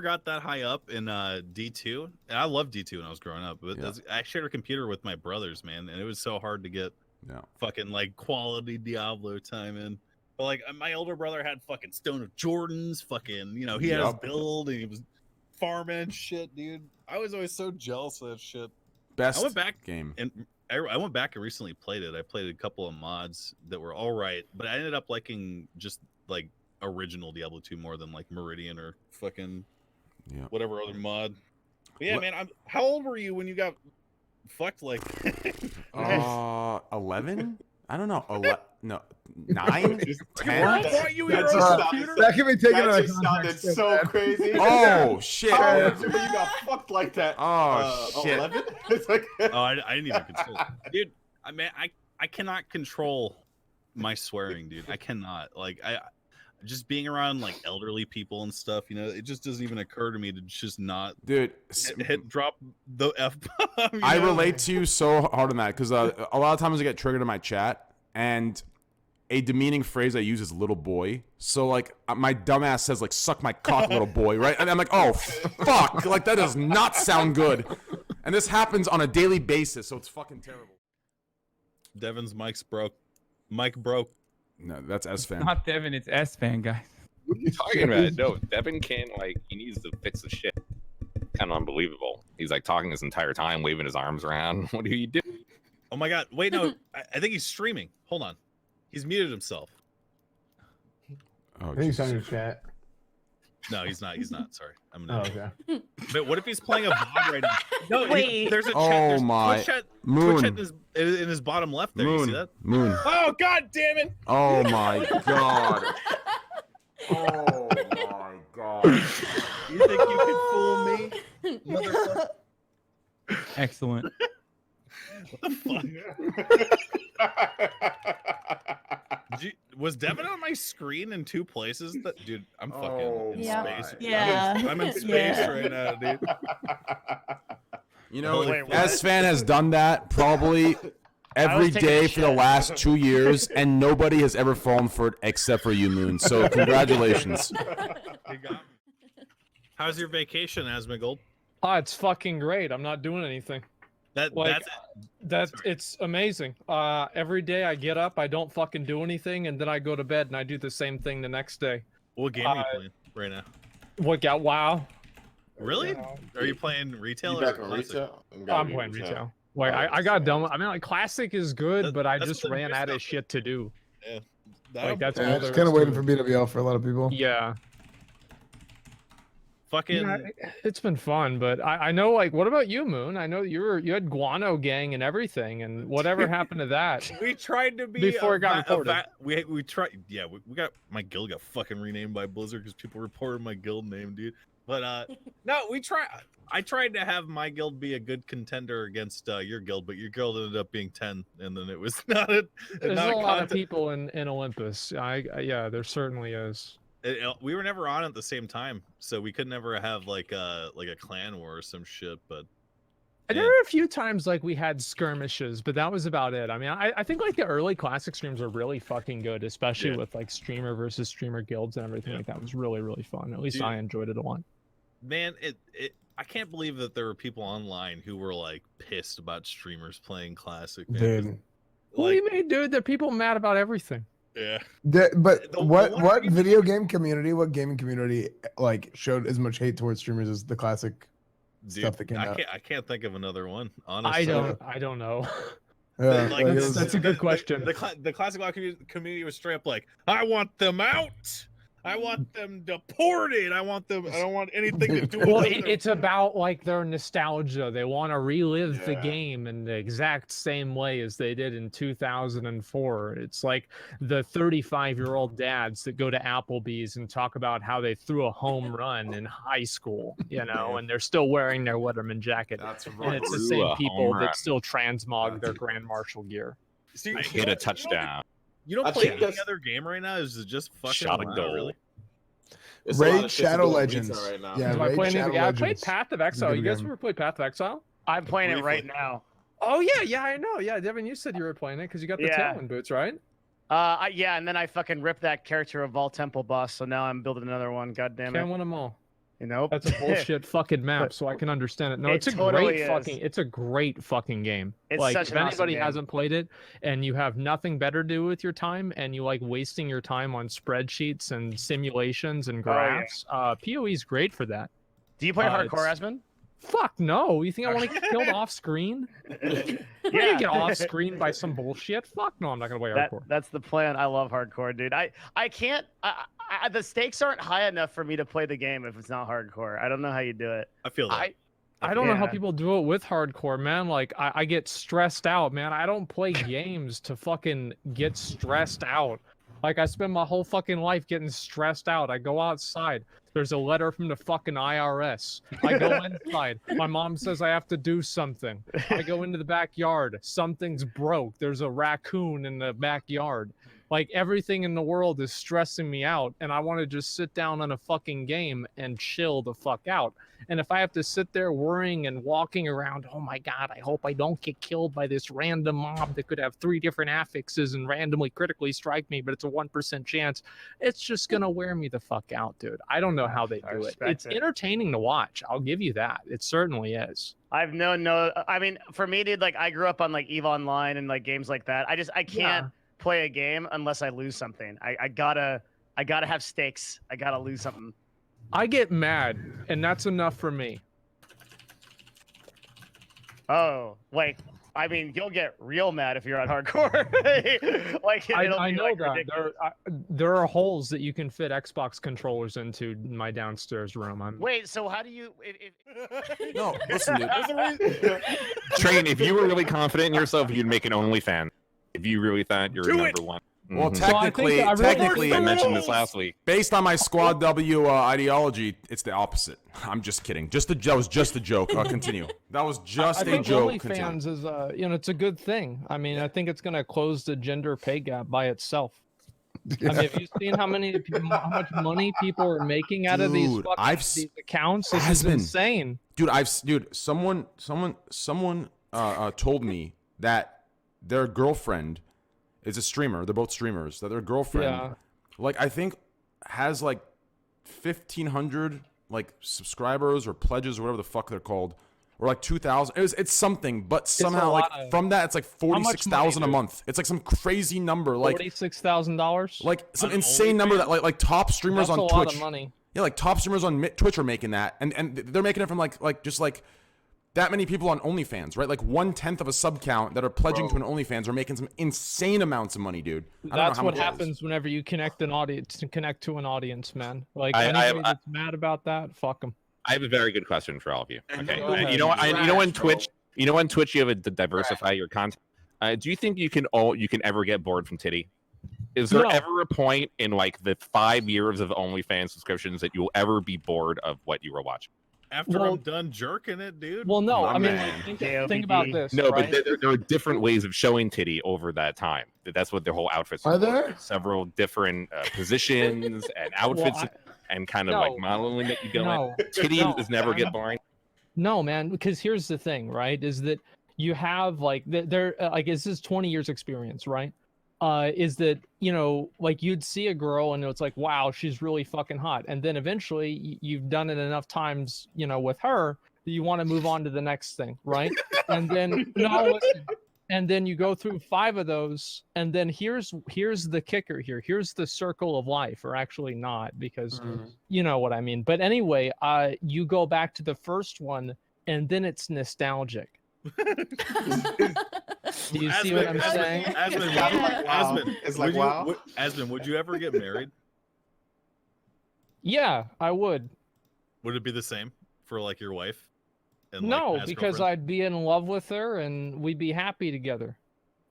got that high up in D2, and I loved D2 when I was growing up. But I shared a computer with my brothers, man, and it was so hard to get fucking like quality Diablo time in. But like my older brother had fucking Stone of Jordans, fucking, you know, he had his build and he was farming shit, dude. I was always so jealous of that shit. Best I went back game, and I went back and recently played it. I played a couple of mods that were all right, but I ended up liking just like original Diablo 2 more than like Meridian or fucking whatever other mod. But yeah, man, how old were you when you got fucked? Like 11? I don't know. No, 9? 10? I thought you were that can be taken out of sounded context. so crazy. Oh shit! How old were you got fucked like that? Oh shit! 11? It's like I didn't even consider it. Dude. I mean, I cannot control my swearing, dude. I cannot. Like I just being around like elderly people and stuff, you know, it just doesn't even occur to me to just not, dude, drop the F-bomb. I relate to you so hard on that because a lot of times I get triggered in my chat, and a demeaning phrase I use is "little boy." So like my dumbass says like "suck my cock, little boy," right? And I'm like, oh fuck, like that does not sound good. And this happens on a daily basis, so it's fucking terrible. Devin's mic's broke. Mic broke. No, that's S-Fan. Not Devin, it's S-Fan, guys. What are you talking about? No, Devin can't, like, he needs to fix the shit. Kind of unbelievable. He's like talking this entire time, waving his arms around. What are you doing? Oh my god! Wait, no, I think he's streaming. Hold on, he's muted himself. Oh, I think he's on your chat. No, he's not. He's not. Sorry, I'm Oh, not. okay. But what if he's playing a VOD right now? No, Wait. there's a chat. Oh There's my Twitch chat, Moon. Twitch chat in his bottom left there. You see that? Moon. Oh god damn it! Oh my god. Oh my god. You think you can fool me, motherfucker? Excellent. What the fuck? Was Devin on my screen in 2 places? Dude, I'm fucking in space. Yeah. I'm in space right now, dude. You know, Wait, what? S-Fan has done that probably every taking day a for the shit. last 2 years, and nobody has ever fallen for it except for you, Moon. So congratulations. You got me. How's your vacation, Asmongold? Oh, it's fucking great. I'm not doing anything. That's It's amazing. Every day I get up, I don't fucking do anything, and then I go to bed and I do the same thing the next day. What game are you playing right now? What got WoW? Really? Are you playing retail You or back on classic? retail? I'm playing retail. Like I got done. I mean, like classic is good, but I that's just what the ran new out of stuff shit to do. Yeah. Like that's Yeah, all just there kind is of waiting to for it. BWL for a lot of people. Yeah. Fucking. Yeah, it's been fun, but I know, like, what about you, Moon? I know you had Guano Gang and everything, and whatever happened to that? We tried to be Before it got reported. We tried. Yeah, we got my guild got fucking renamed by Blizzard because people reported my guild name, dude. But no, I tried to have my guild be a good contender against your guild, but your guild ended up being 10, and then it was not a. There's not a lot of content- people in Olympus. Yeah, there certainly is. We were never on at the same time, so we could never have like a clan war or some shit. But There were a few times like we had skirmishes, but that was about it. I mean, I think like the early classic streams were really fucking good, especially with like streamer versus streamer guilds and everything like that. It was really, really fun. At least Dude. I enjoyed it a lot. man, I can't believe that there were people online who were like pissed about streamers playing classic. Man. Dude. What do you mean, dude? There are people mad about everything. Yeah. But The what one video game community, what gaming community like showed as much hate towards streamers as the classic Dude, stuff that came out? I can't think of another one. Honestly, I don't know. Yeah, Like, like, it that's, was- that's a good question. The classic WoW community was straight up like, I want them out. I want them deported. I don't want anything to do with Well, them. it's about like their nostalgia. They want to relive the Yeah. game in the exact same way as they did in 2004. It's like the 35-year-old dads that go to Applebee's and talk about how they threw a home run in high school, you know, and they're still wearing their Letterman jacket. That's And right. it's the Threw same a people home run. that still transmog their Grand Marshal gear. See, I you hit a don't- touchdown. You don't I play think any that's- other game right now? Is it just fucking Shot a WoW, goal. really? It's a lot Raid of shit to Shadow do on Legends. retail right now. Yeah, Do I Raid play Shadow anything? I played Legends. Path of It's a Exile. good You guys game. ever played Path of Exile? I'm playing it right Briefly. now. Oh yeah, I know. Yeah, Devin, you said you were playing it because you got the Yeah. Tailwind boots, right? Yeah, and then I fucking ripped that character of Vault Temple boss, so now I'm building another one. God damn Can't it. win them all. You know? That's a bullshit fucking map, so I can understand it. No, It it's a totally great is. fucking. It's a great fucking game. It's like such if an awesome anybody game. hasn't played it and you have nothing better to do with your time and you like wasting your time on spreadsheets and simulations and Oh, yeah. graphs, PoE is great for that. Do you play hardcore, it's- Asmund? Fuck no! You think I want to get killed off screen? I'm not gonna get off screen by some bullshit. Fuck no! I'm not gonna play hardcore. That's the plan. I love hardcore, dude. I can't. The stakes aren't high enough for me to play the game if it's not hardcore. I don't know how you do it. I feel that. I don't know how Yeah. people do it with hardcore, man. Like, I get stressed out, man. I don't play games to fucking get stressed out. Like, I spend my whole fucking life getting stressed out. I go outside. There's a letter from the fucking IRS. I go inside. My mom says I have to do something. I go into the backyard. Something's broke. There's a raccoon in the backyard. Like, everything in the world is stressing me out, and I want to just sit down on a fucking game and chill the fuck out. And if I have to sit there worrying and walking around, oh my God, I hope I don't get killed by this random mob that could have 3 different affixes and randomly critically strike me, but it's a 1% chance. It's just going to wear me the fuck out, dude. I don't know how they I do it. respect It's it. entertaining to watch. I'll give you that. It certainly is. I've no. I mean, for me, dude, like I grew up on like EVE Online and like games like that. I can't play a game unless I lose something. I gotta have stakes. I gotta lose something. I get mad, and that's enough for me. Oh, like I mean, you'll get real mad if you're on hardcore. Like it'll I be, know like, that ridiculous. there are holes that you can fit Xbox controllers into in my downstairs room. Wait, so how do you? If... No, listen, dude. Train, if you were really confident in yourself, you'd make an OnlyFans. If you really thought you're Do it! number one. Well, Mhm. technically, I mentioned this last week. based on my Squad W ideology, it's the opposite. I'm just kidding. That was just a joke. Continue. That was just I a think joke. Continue. OnlyFans is it's a good thing. I mean, I think it's going to close the gender pay gap by itself. I mean, have you seen how much money people are making out of these Dude, fucking these accounts? This is Asmund, insane. Dude, someone told me that their girlfriend is a streamer. They're both streamers. That their girlfriend, like I think, has like 1,500 like subscribers or pledges or whatever the fuck they're called, or like 2,000. It's something, but somehow like from that it's like 46,000 a month. It's like some crazy number, like $46,000. like some insane number that like top streamers That's on a Twitch. lot of money. Yeah, like top streamers on Twitch are making that, and they're making it from like just like that many people on OnlyFans, right? Like 1/10 of a sub count that are pledging to an OnlyFans are making some insane amounts of money, dude. I don't know That's how what much it is. happens whenever you connect to an audience, man. Like I anybody have- that's mad about that, fuck them. I have a very good question for all of you. Okay, Go ahead. you know what? You know on Trash, Twitch, on Twitch you have to diversify your content. Do you think you can ever get bored from titty? Is there No. ever a point in like the 5 years of OnlyFans subscriptions that you'll ever be bored of what you were watching? After Well- I'm done jerking it, dude. Well, no, My I mean, man. like, JOBD. think about this. No, right? but there are different ways of showing titty over that time. That's what their whole outfits Are for. there? There's several different positions and outfits I- and kind of like No. modeling that you go No. in. Titty No. is never get boring. No, man, because here's the thing, right? Is that you have like there like this is 20 years experience, right? Is that like you'd see a girl and it's like, wow, she's really fucking hot, and then eventually you've done it enough times, with her that you want to move on to the next thing, right? And then listen, and then you go through 5 of those, and then here's the kicker here. Here's the circle of life, or actually not, because you know what I mean. But anyway, you go back to the first one, and then it's nostalgic. Do you see what I'm saying? Asmund, would you ever get married? Yeah, I would. Would it be the same for like your wife? And, No, like, past because girlfriends? I'd be in love with her and we'd be happy together.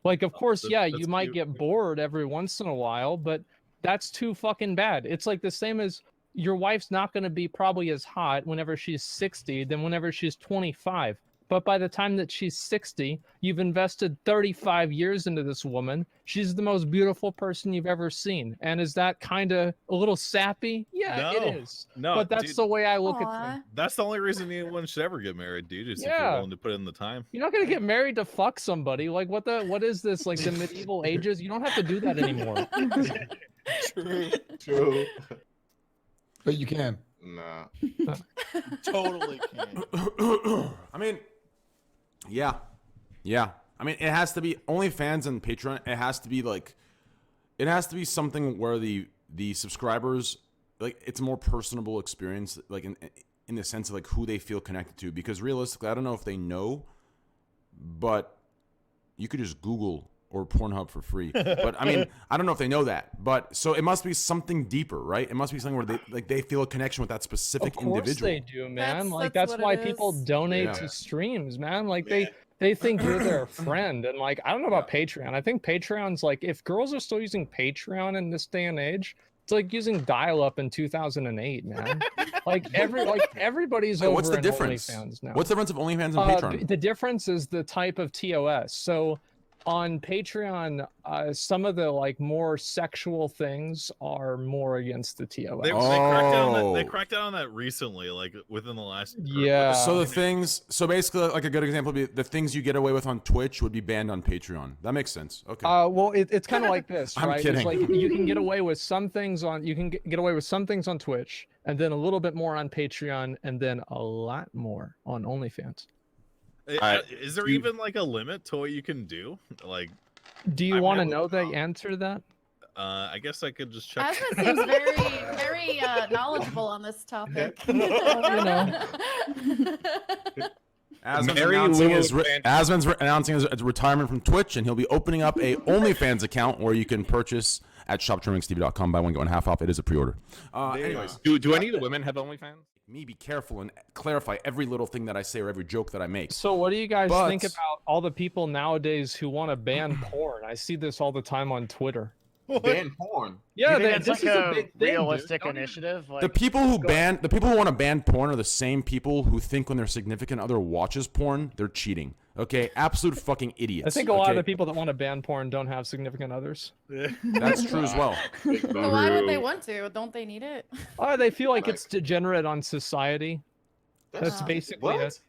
Like, of course, that's- yeah, that's you might cute. get bored every once in a while, but that's too fucking bad. It's like the same as your wife's not going to be probably as hot whenever she's 60 than whenever she's 25. But by the time that she's 60, you've invested 35 years into this woman. She's the most beautiful person you've ever seen. And is that kind of a little sappy? Yeah, it is. No, But that's dude, the way I look at Aw. things. that's the only reason anyone should ever get married, dude. Is if you're Yeah. willing to put in the time. You're not gonna get married to fuck somebody. Like what is this? Like the medieval ages? You don't have to do that anymore. True. But you can. Nah. Totally can. I mean, yeah. I mean, it has to be OnlyFans and Patreon. It has to be something where the subscribers, like, it's a more personable experience, like in the sense of like who they feel connected to. Because realistically, I don't know if they know, but you could just Google or Pornhub for free. But I mean, I don't know if they know that. But so it must be something deeper, right? It must be something where they feel a connection with that specific Of course individual. they do, man. That's That's what why it people is. donate Yeah. to streams, man. Like they think you're their friend. And like I don't know about Patreon. I think Patreon's like, if girls are still using Patreon in this day and age, it's like using dial-up in 2008, man. Everybody's Wait, over what's the in difference? OnlyFans now. What's the difference of OnlyFans and Patreon? The difference is the type of TOS. So on Patreon, some of the like more sexual things are more against the TOS. They cracked down on that. They Oh. cracked down on that recently, like within the last. Yeah. So basically, like a good example would be the things you get away with on Twitch would be banned on Patreon. That makes sense. Okay. Well, it's kind of like this, I'm right? kidding. It's like you can get away with some things on get away with some things on Twitch, and then a little bit more on Patreon, and then a lot more on OnlyFans. Is there even like a limit to what you can do? Like, Do you I've want to never- know the answer to that? I guess I could just check. Asmund seems very knowledgeable on this topic. Asmund's announcing his retirement from Twitch, and he'll be opening up a OnlyFans account where you can purchase at shoptrimmingstv.com. Buy one get one half off. It is a pre-order. Anyways, Do any of the women have OnlyFans? me be careful and clarify every little thing that I say or every joke that I make. So what do you guys But- think about all the people nowadays who want to ban porn? I see this all the time on Twitter. Ban porn. Yeah, You think it's this like is a a big thing, dude. realistic Don't you- initiative? Like, The people who want to ban porn are the same people who think when their significant other watches porn, they're cheating. Okay, absolute fucking idiots. I think a lot of okay? the people that want to ban porn don't have significant others. That's true as well. So why would they want to? Don't they need it? They feel like it's degenerate on society. That's basically what? it.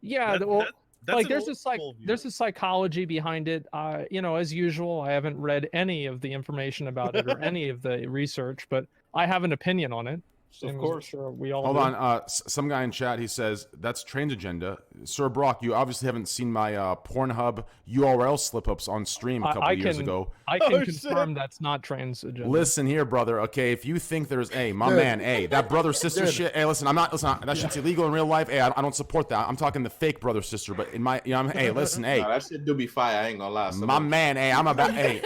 Yeah, That- well, that's like an there's old this like school view. there's a psychology behind it. As usual, I haven't read any of the information about it or any of the research, but I have an opinion on it. Same as I'm course. sure we all Hold do. on. Some guy in chat, he says, that's Train's agenda. Sir Brock, you obviously haven't seen my Pornhub URL slip-ups on stream a couple years ago. I can Oh, confirm that's not Train's agenda. Listen here, brother. Okay, if you think there's, my Dude. man, that brother-sister Dude. shit. Hey, listen, that shit's illegal in real life. Hey, I don't support that. I'm talking the fake brother-sister, but in my, hey, listen, hey, Nah, that shit do be fire. I ain't gonna lie. my man, hey, I'm about, hey.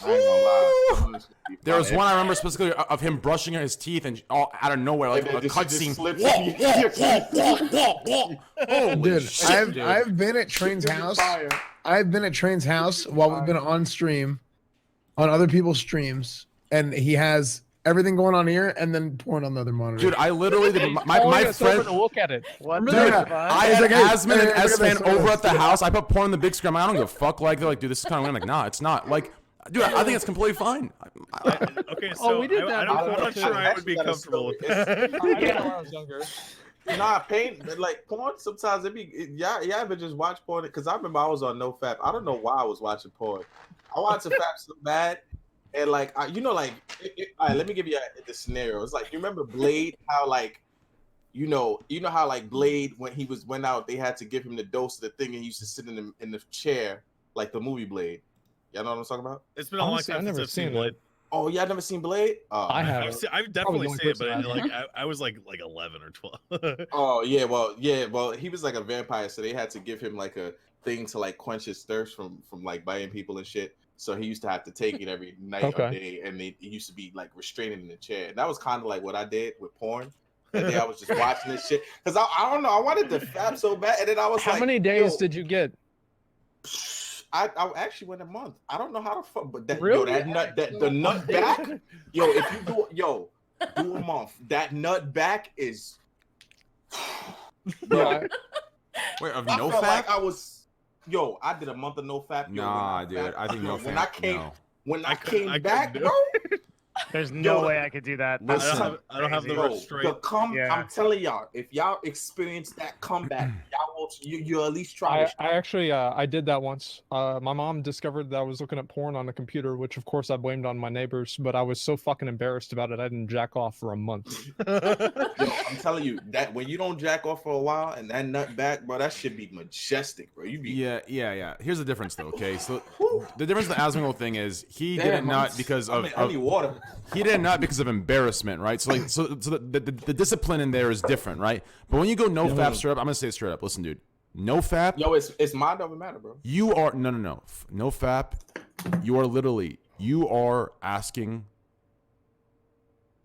I ain't gonna lie. Some of this shit be There was fire. one I remember specifically of him brushing his teeth and all out of nowhere, like Like a that just- cutscene. just slips Whoa, in whoa, Holy Dude, shit, dude. I've been at Train's Shit be house. fire. I've been at Train's house while we've been on stream, on other people's streams, and he has everything going on here, and then porn on the other monitor. Dude, I literally my Calling us over friend. to look at it. What Dude, the fuck? I He's had like, hey, Asman and hey, look at S-Man this, look at over this. at the house. I put porn on the big screen. I'm like, I don't give a fuck. Like, they're like, dude, this is kind of weird. I'm like, nah, it's not. Like, dude, I think it's completely fine. Okay, so we did that I'm before, not too. sure I would be comfortable with that. I did it when I was younger. Nah, pain like porn. Sometimes y'all ever just watch porn? Because I remember I was on NoFap. I don't know why I was watching porn. I watched the Fap so bad, and like all right, let me give you the scenario. It's like you remember Blade? How like you know how like Blade when he went out, they had to give him the dose of the thing, and he used to sit in the chair like the movie Blade. Y'all know what I'm talking about? It's been a long time since I've seen Blade. Oh, y'all never seen Blade? I have. I've definitely seen it, but like I was like 11 or 12. Oh yeah, well he was like a vampire, so they had to give him like a thing to like quench his thirst from like biting people and shit. So he used to have to take it every night or day, and it used to be like restraining in the chair. And that was kind of like what I did with porn. And then I was just watching this shit because I don't know, I wanted to fap so bad, and then I was How many days did you get? I actually went a month. I don't know how to fuck, but Really? The nut back, if you do a month, that nut back is. Wait, of I no felt fap? like I did a month of no fap. Nah, dude. I think no when fap. I came back, bro. There's no way I could do that. That's Listen, I don't have the Yo, restraint. I'm telling y'all, if y'all experience that comeback, you'll at least try it. I actually I did that once. My mom discovered that I was looking at porn on the computer, which of course I blamed on my neighbors, but I was so fucking embarrassed about it I didn't jack off for a month. Yo, I'm telling you that when you don't jack off for a while and that nut back, bro, that should be majestic, bro. You be Yeah. Here's the difference, though. Okay, so the difference with the Asmongold thing is he did it not because of I need water. He did it not because of embarrassment, right? So like, so the discipline in there is different, right? But when you go no fap straight up, I'm gonna say it straight up. Listen, dude, no fap. Yo, it's mind over matter, bro. You are no fap. You are asking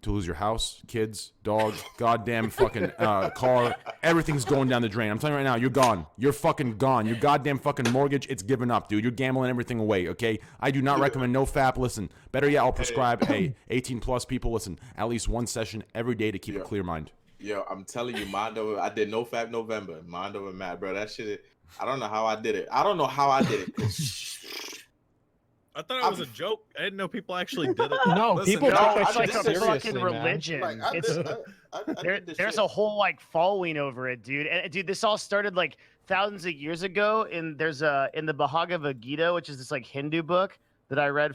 to lose your house, kids, dog, goddamn fucking car. Everything's going down the drain. I'm telling you right now, you're gone. You're fucking gone. Your goddamn fucking mortgage, it's given up, dude. You're gambling everything away, okay? I do not recommend no fap. Listen, better yet, I'll prescribe, 18 plus people, listen, at least one session every day to keep a clear mind. Yo, I'm telling you, I did no fap November. Mind over matter, bro. That shit, I don't know how I did it. I thought it was a joke. I didn't know people actually did it. No, Listen, people No, take it's it like a seriously, fucking man. religion. Like, There's a whole like following over it, dude. And dude, this all started like thousands of years ago. In the Bhagavad Gita, which is this like Hindu book that I read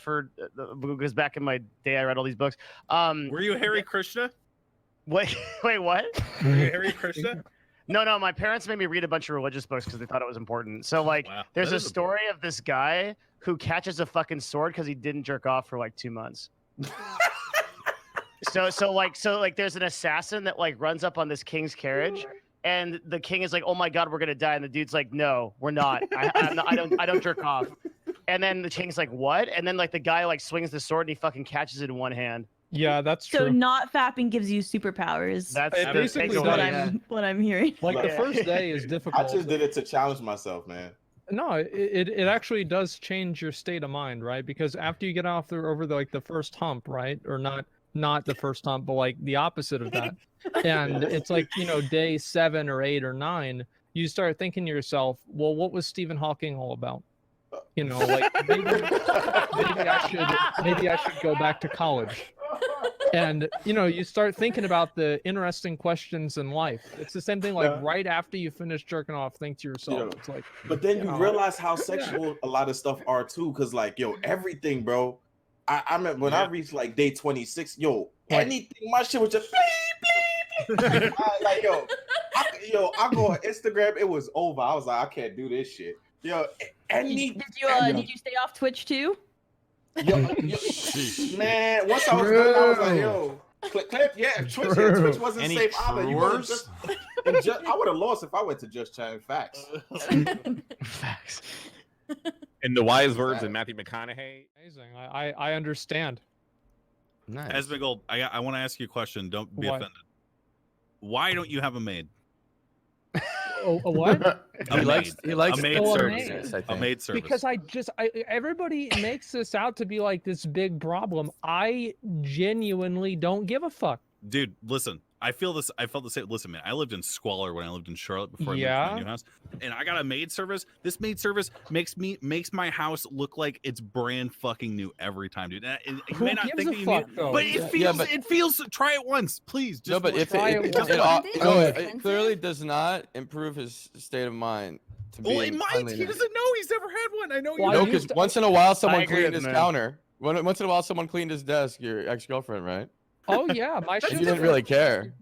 because back in my day I read all these books. Were you Hare Krishna? Wait, what? Were you Hare Krishna? No, my parents made me read a bunch of religious books because they thought it was important. So like, Wow, there's that a is story of this guy who catches a fucking sword because he didn't jerk off for like 2 months. So like there's an assassin that like runs up on this king's carriage, and the king is like, "Oh my god, we're gonna die," and the dude's like, "No, we're not. I don't jerk off." And then the king's like, "What?" And then like the guy like swings the sword and he fucking catches it in one hand. Yeah, that's So true. not fapping gives you superpowers. That's It basically what I'm hearing. Like the first day is I difficult. just did it to challenge myself, man. No, it actually does change your state of mind, right? Because after you get over the first hump, right? Or not the first hump, but like the opposite of that. And it's like, day 7 or 8 or 9, you start thinking to yourself, well, what was Stephen Hawking all about? Like maybe I should go back to college. And you start thinking about the interesting questions in life. It's the same thing, like right after you finish jerking off, think to yourself, it's like. But then you realize how sexual a lot of stuff are too, because like, everything, bro. I remember when I reached like day 26, anything, my shit was just bleep, bleep, bleep. I go on Instagram, it was over. I was like, I can't do this shit. Did you stay off Twitch too? Man, once I was done, I was like, clip, Twitch wasn't Any safe either. You would've I would have lost if I went to Just Chatting. Facts. Facts. In the wise words of Matthew McConaughey. Amazing. I understand. Nice. Asmongold, I want to ask you a question. Don't be What? offended. Why don't you have a maid? A what? A maid. He likes a maid Oh, a service. maid. I think. A maid service. Because everybody makes this out to be like this big problem. I genuinely don't give a fuck. Dude, listen. I felt the same. Listen, man, I lived in squalor when I lived in Charlotte before I moved to Yeah. my new house, and I got a maid service. This maid service makes my house look like it's brand fucking new every time, dude. And you Who may not gives think a that you fuck, need, though? but it feels. Try it once, please. Just No, but if try it, it it, once. it, Expensive? it clearly does not improve his state of mind. To be well, in it might. He cleanliness. doesn't know. He's never had one. I know you. Well, No, I because used to- once in a while someone agree cleaned with his him. counter. Once in a while someone cleaned his desk. Your ex-girlfriend, right? Oh yeah, my You shit. didn't really care.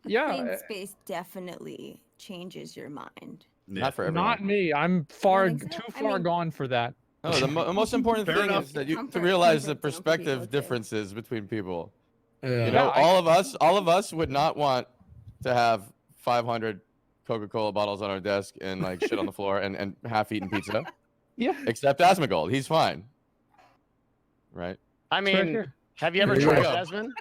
Yeah, Clean space definitely changes your mind. Yeah. Not for everyone. not me. I'm far think so? too I far mean- gone for that. No, the most important Fair thing enough. is that you to Comfort- realize the comfort zone for perspective people, too. differences between people. Yeah. You know, Yeah, all of us would not want to have 500 Coca-Cola bottles on our desk and like shit on the floor and half-eaten pizza. Yeah. Except Asmongold, he's fine. Right? I It's right mean, here. have you ever There you tried go. Desmond?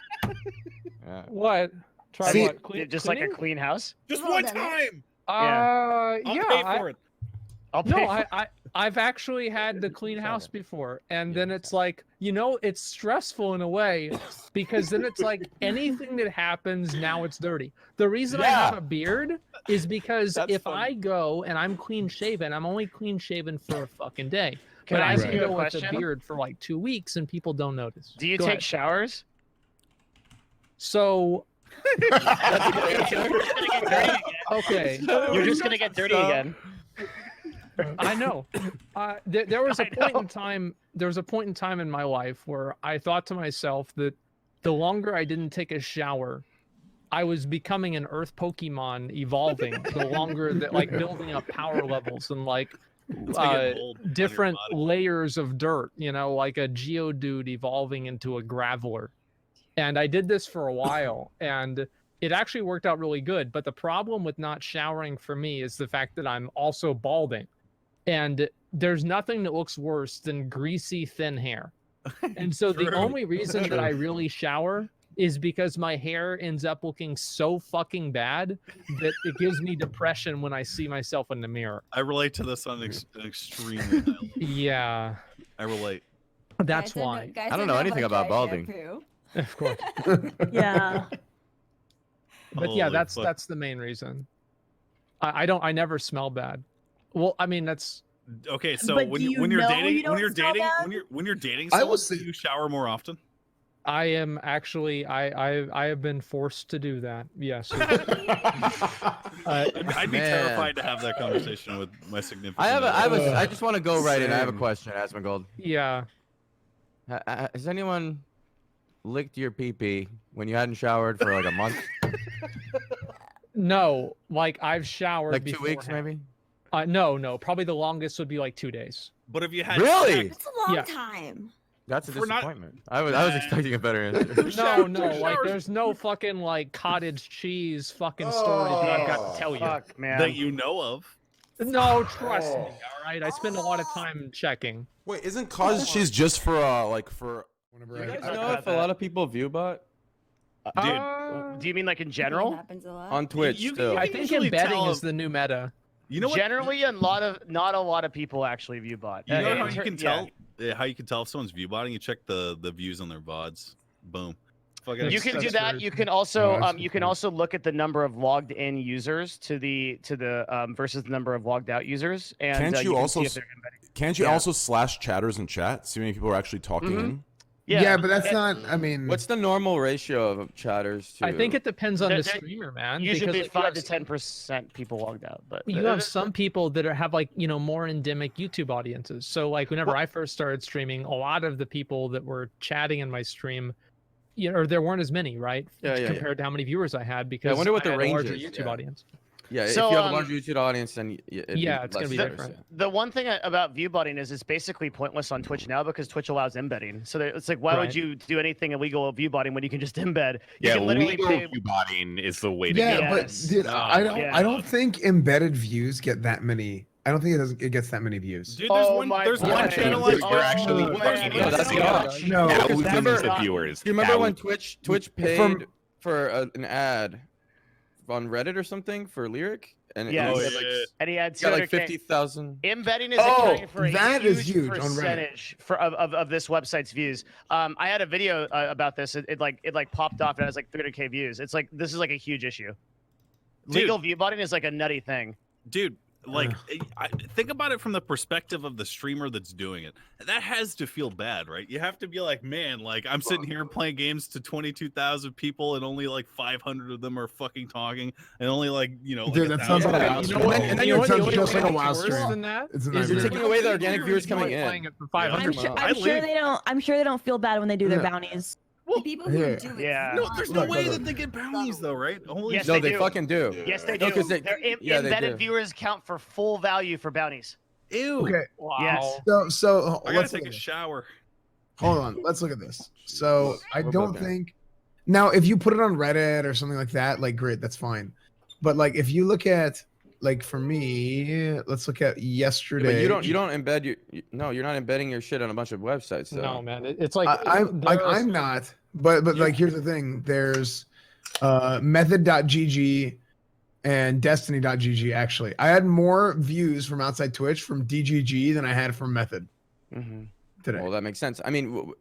Yeah. What? Try See- what? Just like a clean house? Just Well, one then- time. I'll I'll pay for it. I'll pay No, for I've actually had the clean house before, and then it's like, it's stressful in a way, because then it's like anything that happens now it's dirty. The reason I have a beard is because That's if funny. I go and I'm clean shaven, I'm only clean shaven for a fucking day. Can But I I ask can you a go with a question? beard for like 2 weeks and people don't notice. Do you Go take ahead. showers? So That's a good answer. okay, You're just gonna get dirty again. I know. There was a I point know. in time. There was a point in time in my life where I thought to myself that the longer I didn't take a shower, I was becoming an Earth Pokemon evolving. The longer that, like, building up power levels and like It's like getting mold on your different body. layers of dirt. Like a Geodude evolving into a Graveler. And I did this for a while, and it actually worked out really good. But the problem with not showering for me is the fact that I'm also balding. And there's nothing that looks worse than greasy, thin hair. And so the True. only reason that I really shower is because my hair ends up looking so fucking bad that it gives me depression when I see myself in the mirror. I relate to this on an extremely high level. Yeah, I relate. that's Guys, why. guys I don't know have, anything like, about dry balding. shampoo. Of course. Yeah. But yeah, Holy that's fuck. the main reason. I never smell bad. Well, I mean that's Okay, so But when do you when you you're know dating you don't smell bad? when you're dating I someone, will do say- you shower more often? I am actually I have been forced to do that. Yes. I'd be Man. terrified to have that conversation with my significant. I just want to go right in. I have a Same. question, Asmongold. Yeah. Has anyone licked your pee-pee when you hadn't showered for like a month? No, like I've showered Like 2 weeks, beforehand. maybe? No, probably the longest would be like 2 days. But if you had Really? That's a long Yeah. time. That's a We're not- disappointment. I was expecting a better answer. No, like there's no fucking like cottage cheese fucking stories that I've got to tell you. Fuck, man. that you know of, No, trust me. All right, I spend a lot of time checking. Wait, isn't cottage cheese just for for? Whenever Do you guys I've know had if a that. lot of people Viewbot dude. Do you mean like in That general? happens a lot. on Twitch you- still? I can think usually embedding tell is the new meta. you know what? Generally, not a lot of people actually view bot. You know how in you ter- can yeah. tell how you can tell if someone's view botting? You check the views on their VODs. Boom. Fucking You can do That's that. very You true. can also Oh, that's you can cool. also look at the number of logged in users to the versus the number of logged out users. And Can't you can also see if they're embedding. Can't you Yeah. also slash chatters in chat? See how many people are actually talking Mhm. in? Yeah, but that's not. I mean, What's the normal ratio of chatters to? I think it depends on There- the there streamer, man. usually because be like, you 5 have to 10% people logged out. But You have some people that have like more endemic YouTube audiences. So like whenever I first started streaming, a lot of the people that were chatting in my stream, or there weren't as many, right? Yeah. Compared to how many viewers I had because wonder what the I had a range larger is, YouTube yeah. audience. Yeah, So, if you have a um, large YouTube audience, then Yeah, it's gonna be less different. viewers, The one thing about viewbotting is it's basically pointless on Twitch now because Twitch allows embedding. So it's like, why Right. would you do anything illegal viewbotting when you can just embed? You Yeah, can literally legal pay. viewbotting is the way to yeah, go. Yeah. but Yes. dude, I don't. Yeah. I don't think embedded views get that many. I don't think it gets that many views. Dude, there's Oh one my there's one God. channel Dude, I you're actually Oh, fucking wait, that's wait, no. No, because thousands remember- of viewers. Do you remember when Twitch paid From- for an ad on Reddit or something for Lyric, and Yes. he had like, and he had got like 200K. 50,000. Embedding is Oh, accounting for a that huge is huge on Reddit. percentage of this website's views. I had a video about this. It like popped off and it has like 300K views. It's like this is like a huge issue. Legal viewbotting is like a nutty thing. Dude, like think about it from the perspective of the streamer that's doing it. That has to feel bad, right? You have to be like, man, like I'm sitting here playing games to 22,000 people and only like 500 of them are fucking talking, and only like like Dude, that sounds like a WoW stream. And then it sounds just like a WoW Worse stream. than that? It's a You're nightmare. taking away the organic viewers coming in. Playing it for 500. I'm sure they don't feel bad when they do their Yeah. bounties. The people who Yeah. do it. Yeah. No, there's no Look, way look, that they get bounties though, right? Holy Yes, No, they they do. fucking do. Yes, they No, do. 'cause they- Their yeah, they embedded do. viewers count for full value for bounties. Ew. Okay. Wow. Yes. So I gotta let's take look a at this. shower. Hold on. Let's look at this. So I What don't about that? think now if you put it on Reddit or something like that, like great, that's fine. But like if you look at like for me, let's look at yesterday. But you don't embed no, you're not embedding your shit on a bunch of websites. Though. No, man. It's like I'm not. But like here's the thing. There's method.gg and destiny.gg actually. I had more views from outside Twitch from DGG than I had from Method today. Well, that makes sense. I mean,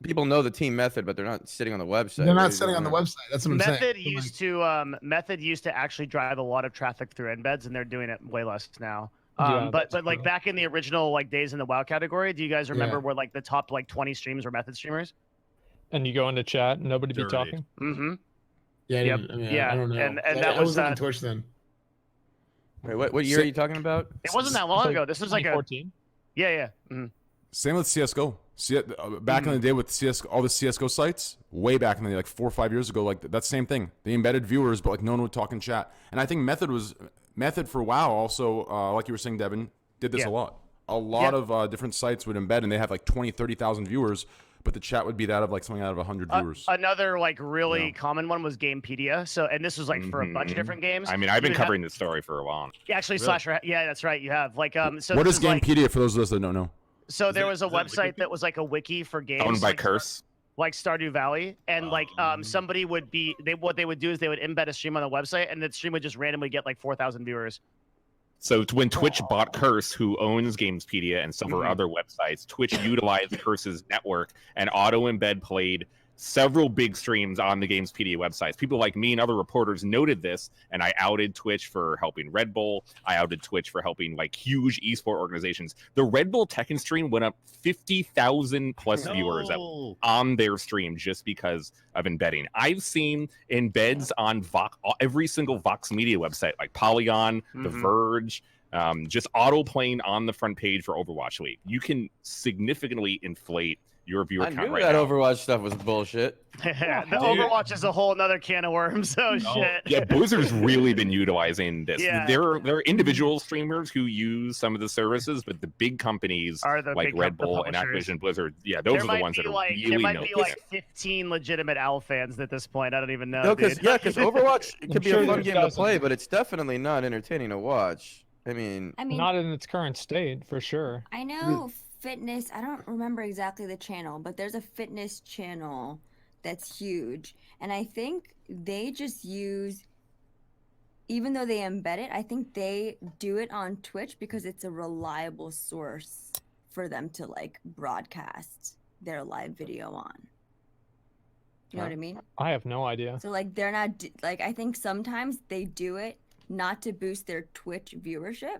people know the team Method, but they're not sitting on the website. They're What are not you sitting on doing the there? website. That's what I'm saying. Method used to actually drive a lot of traffic through embeds, and they're doing it way less now. Yeah, But that's like true. back in the original like days in the WoW category, do you guys remember Yeah. where like the top like 20 streams were Method streamers? and you go into chat, and nobody be Dirty. talking. Mm-hmm. Yeah, Yep. I mean, Yeah, I don't know. and I that was, wasn't on uh, Twitch then. Wait, what year are you talking about? It wasn't that long It's ago. This was like a 2014. yeah. Mhm. Same with CS:GO. Back in the day with all the CS:GO sites, way back in the day, like 4 or 5 years ago, like that same thing. They embedded viewers, but like no one would talk in chat. And I think Method for WoW also, like you were saying, Devin, did this Yeah. a lot. A lot of different sites would embed, and they have like 20, 30,000 viewers, but the chat would be that of like something out of 100 viewers. Another like really Yeah. common one was Gamepedia. So and this was like for a bunch of different games. I mean, I've You been would have- covering this story for a while. Actually, Slasher. Yeah, that's right. You have like So What this is like- Gamepedia for those of us that don't know? So there that- was a is that website Wikipedia? that was like a wiki for games. Owned by like, Curse. like Stardew Valley, and somebody would be what they would do is they would embed a stream on the website, and the stream would just randomly get like 4,000 viewers. So when Twitch bought Curse, who owns Gamespedia and several other websites, Twitch utilized Curse's network and auto embed played several big streams on the Gamespedia websites. People like me and other reporters noted this, and I outed Twitch for helping Red Bull. I outed Twitch for helping like huge esport organizations. The Red Bull Tekken stream went up 50,000 plus viewers on their stream just because of embedding. I've seen embeds on every single Vox Media website, like Polygon, The Verge, just auto playing on the front page for Overwatch League. You can significantly inflate your viewer I count knew right that now. Overwatch stuff was bullshit. The Overwatch is a whole nother can of worms. Oh shit. Yeah, Blizzard's really been utilizing this. Yeah. There are individual streamers who use some of the services, but the big companies Are the like big Red the Bull and publishers. Activision Blizzard, yeah, those There are might the ones be that are like, really there might milking be like it. 15 legitimate OWL fans at this point. I don't even know. No, because dude. Overwatch I'm could be sure a fun there's game to dozens. play, but it's definitely not entertaining to watch. I mean, Not in its current state, for sure. I know fitness. I don't remember exactly the channel, but there's a fitness channel that's huge, and I think they just use. Even though they embed it, I think they do it on Twitch because it's a reliable source for them to like broadcast their live video on. You know what I mean? I have no idea. So like they're not like I think sometimes they do it not to boost their Twitch viewership.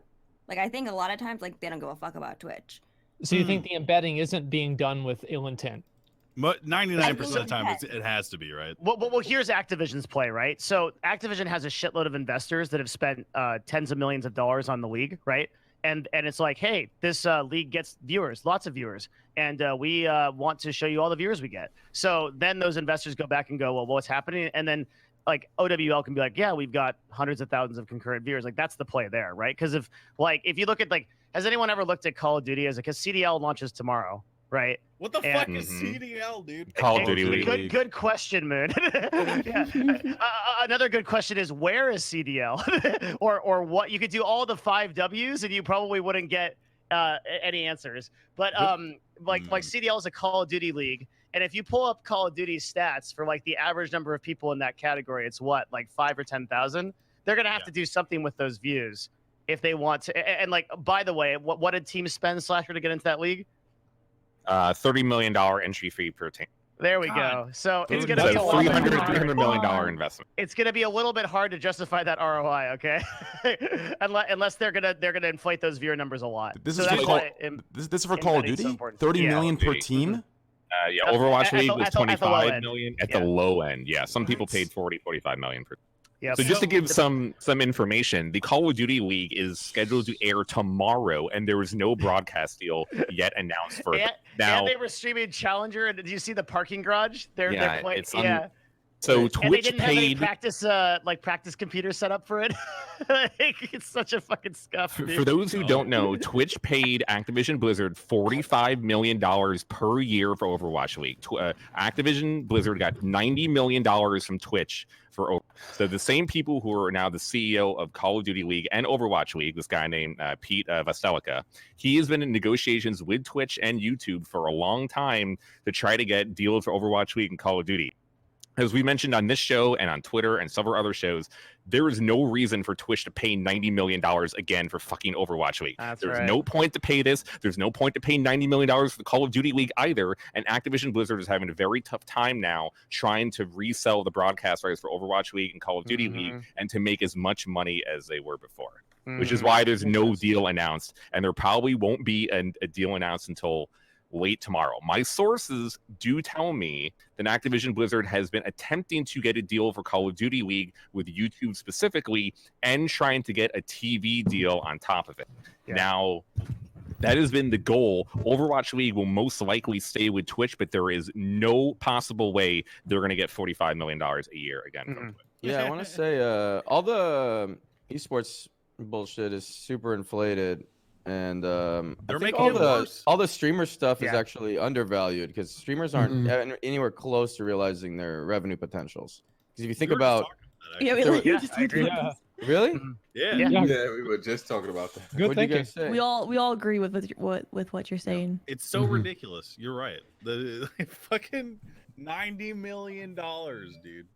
Like I think a lot of times like they don't give a fuck about Twitch. So you think the embedding isn't being done with ill intent? 99% of the time, it has to be, right? Well, here's Activision's play, right? So Activision has a shitload of investors that have spent tens of millions of dollars on the league, right? And it's like, hey, this league gets viewers, lots of viewers, and we want to show you all the viewers we get. So then those investors go back and go, well, what's happening? And then like OWL can be like, yeah, we've got hundreds of thousands of concurrent viewers. Like that's the play there, right? Because if you look at like, has anyone ever looked at Call of Duty because CDL launches tomorrow, right? What the And- fuck is CDL, dude? Call of Duty League. Good question, Moon. Yeah. Another good question is where is CDL, or what? You could do all the 5 Ws and you probably wouldn't get any answers. But like CDL is a Call of Duty league, and if you pull up Call of Duty stats for like the average number of people in that category, it's what, like 5 or 10,000. they're gonna have to do something with those views if they want to. And like, by the way, what did teams spend Slasher to get into that league? $30 million entry fee per team. There we go. So it's So gonna be a little bit $300 million hard. investment. It's gonna be a little bit hard to justify that ROI, okay? unless they're gonna inflate those viewer numbers a lot. This So is that's for why this is for Call of embedding's so Duty. important. 30 Yeah. million per team. Yeah, Overwatch At the- League was at the low 25 end. million at Yeah. the low end. Yeah, some people paid 45 million per. Yep. So just to give some information, the Call of Duty League is scheduled to air tomorrow, and there is no broadcast deal yet announced for it. Now, and they were streaming Challenger, and did you see the parking garage? They're Yeah, playing, it's so and they Twitch didn't have any paid practice computers set up for it. It's such a fucking scuff. for dude. those who don't know, Twitch paid Activision Blizzard $45 million per year for Overwatch League. Activision Blizzard got $90 million from Twitch for over. So the same people who are now the CEO of Call of Duty League and Overwatch League, this guy named Pete Vostelica, he has been in negotiations with Twitch and YouTube for a long time to try to get deals for Overwatch League and Call of Duty. As we mentioned on this show and on Twitter and several other shows, there is no reason for Twitch to pay $90 million again for fucking Overwatch League. There's right. no point to pay this. There's no point to pay $90 million for the Call of Duty League either. And Activision Blizzard is having a very tough time now trying to resell the broadcast rights for Overwatch League and Call of Duty League and to make as much money as they were before, which is why there's no deal announced. And there probably won't be a deal announced until late tomorrow. My sources do tell me that Activision Blizzard has been attempting to get a deal for Call of Duty League with YouTube specifically and trying to get a TV deal on top of it. Yeah. Now, that has been the goal. Overwatch League will most likely stay with Twitch, but there is no possible way they're going to get $45 million a year again from Twitch. Yeah, I want to say all the esports bullshit is super inflated. And I think making it worse. all the streamer stuff is Yeah. actually undervalued because streamers aren't anywhere close to realizing their revenue potentials. Because if you think about, Yeah, we There like, were- just I agree. Yeah. really, Yeah. Yeah. we were just talking about that. Good what do you thinking. guys say? we all agree with what you're saying. It's so ridiculous. You're right. The fucking $90 million, dude.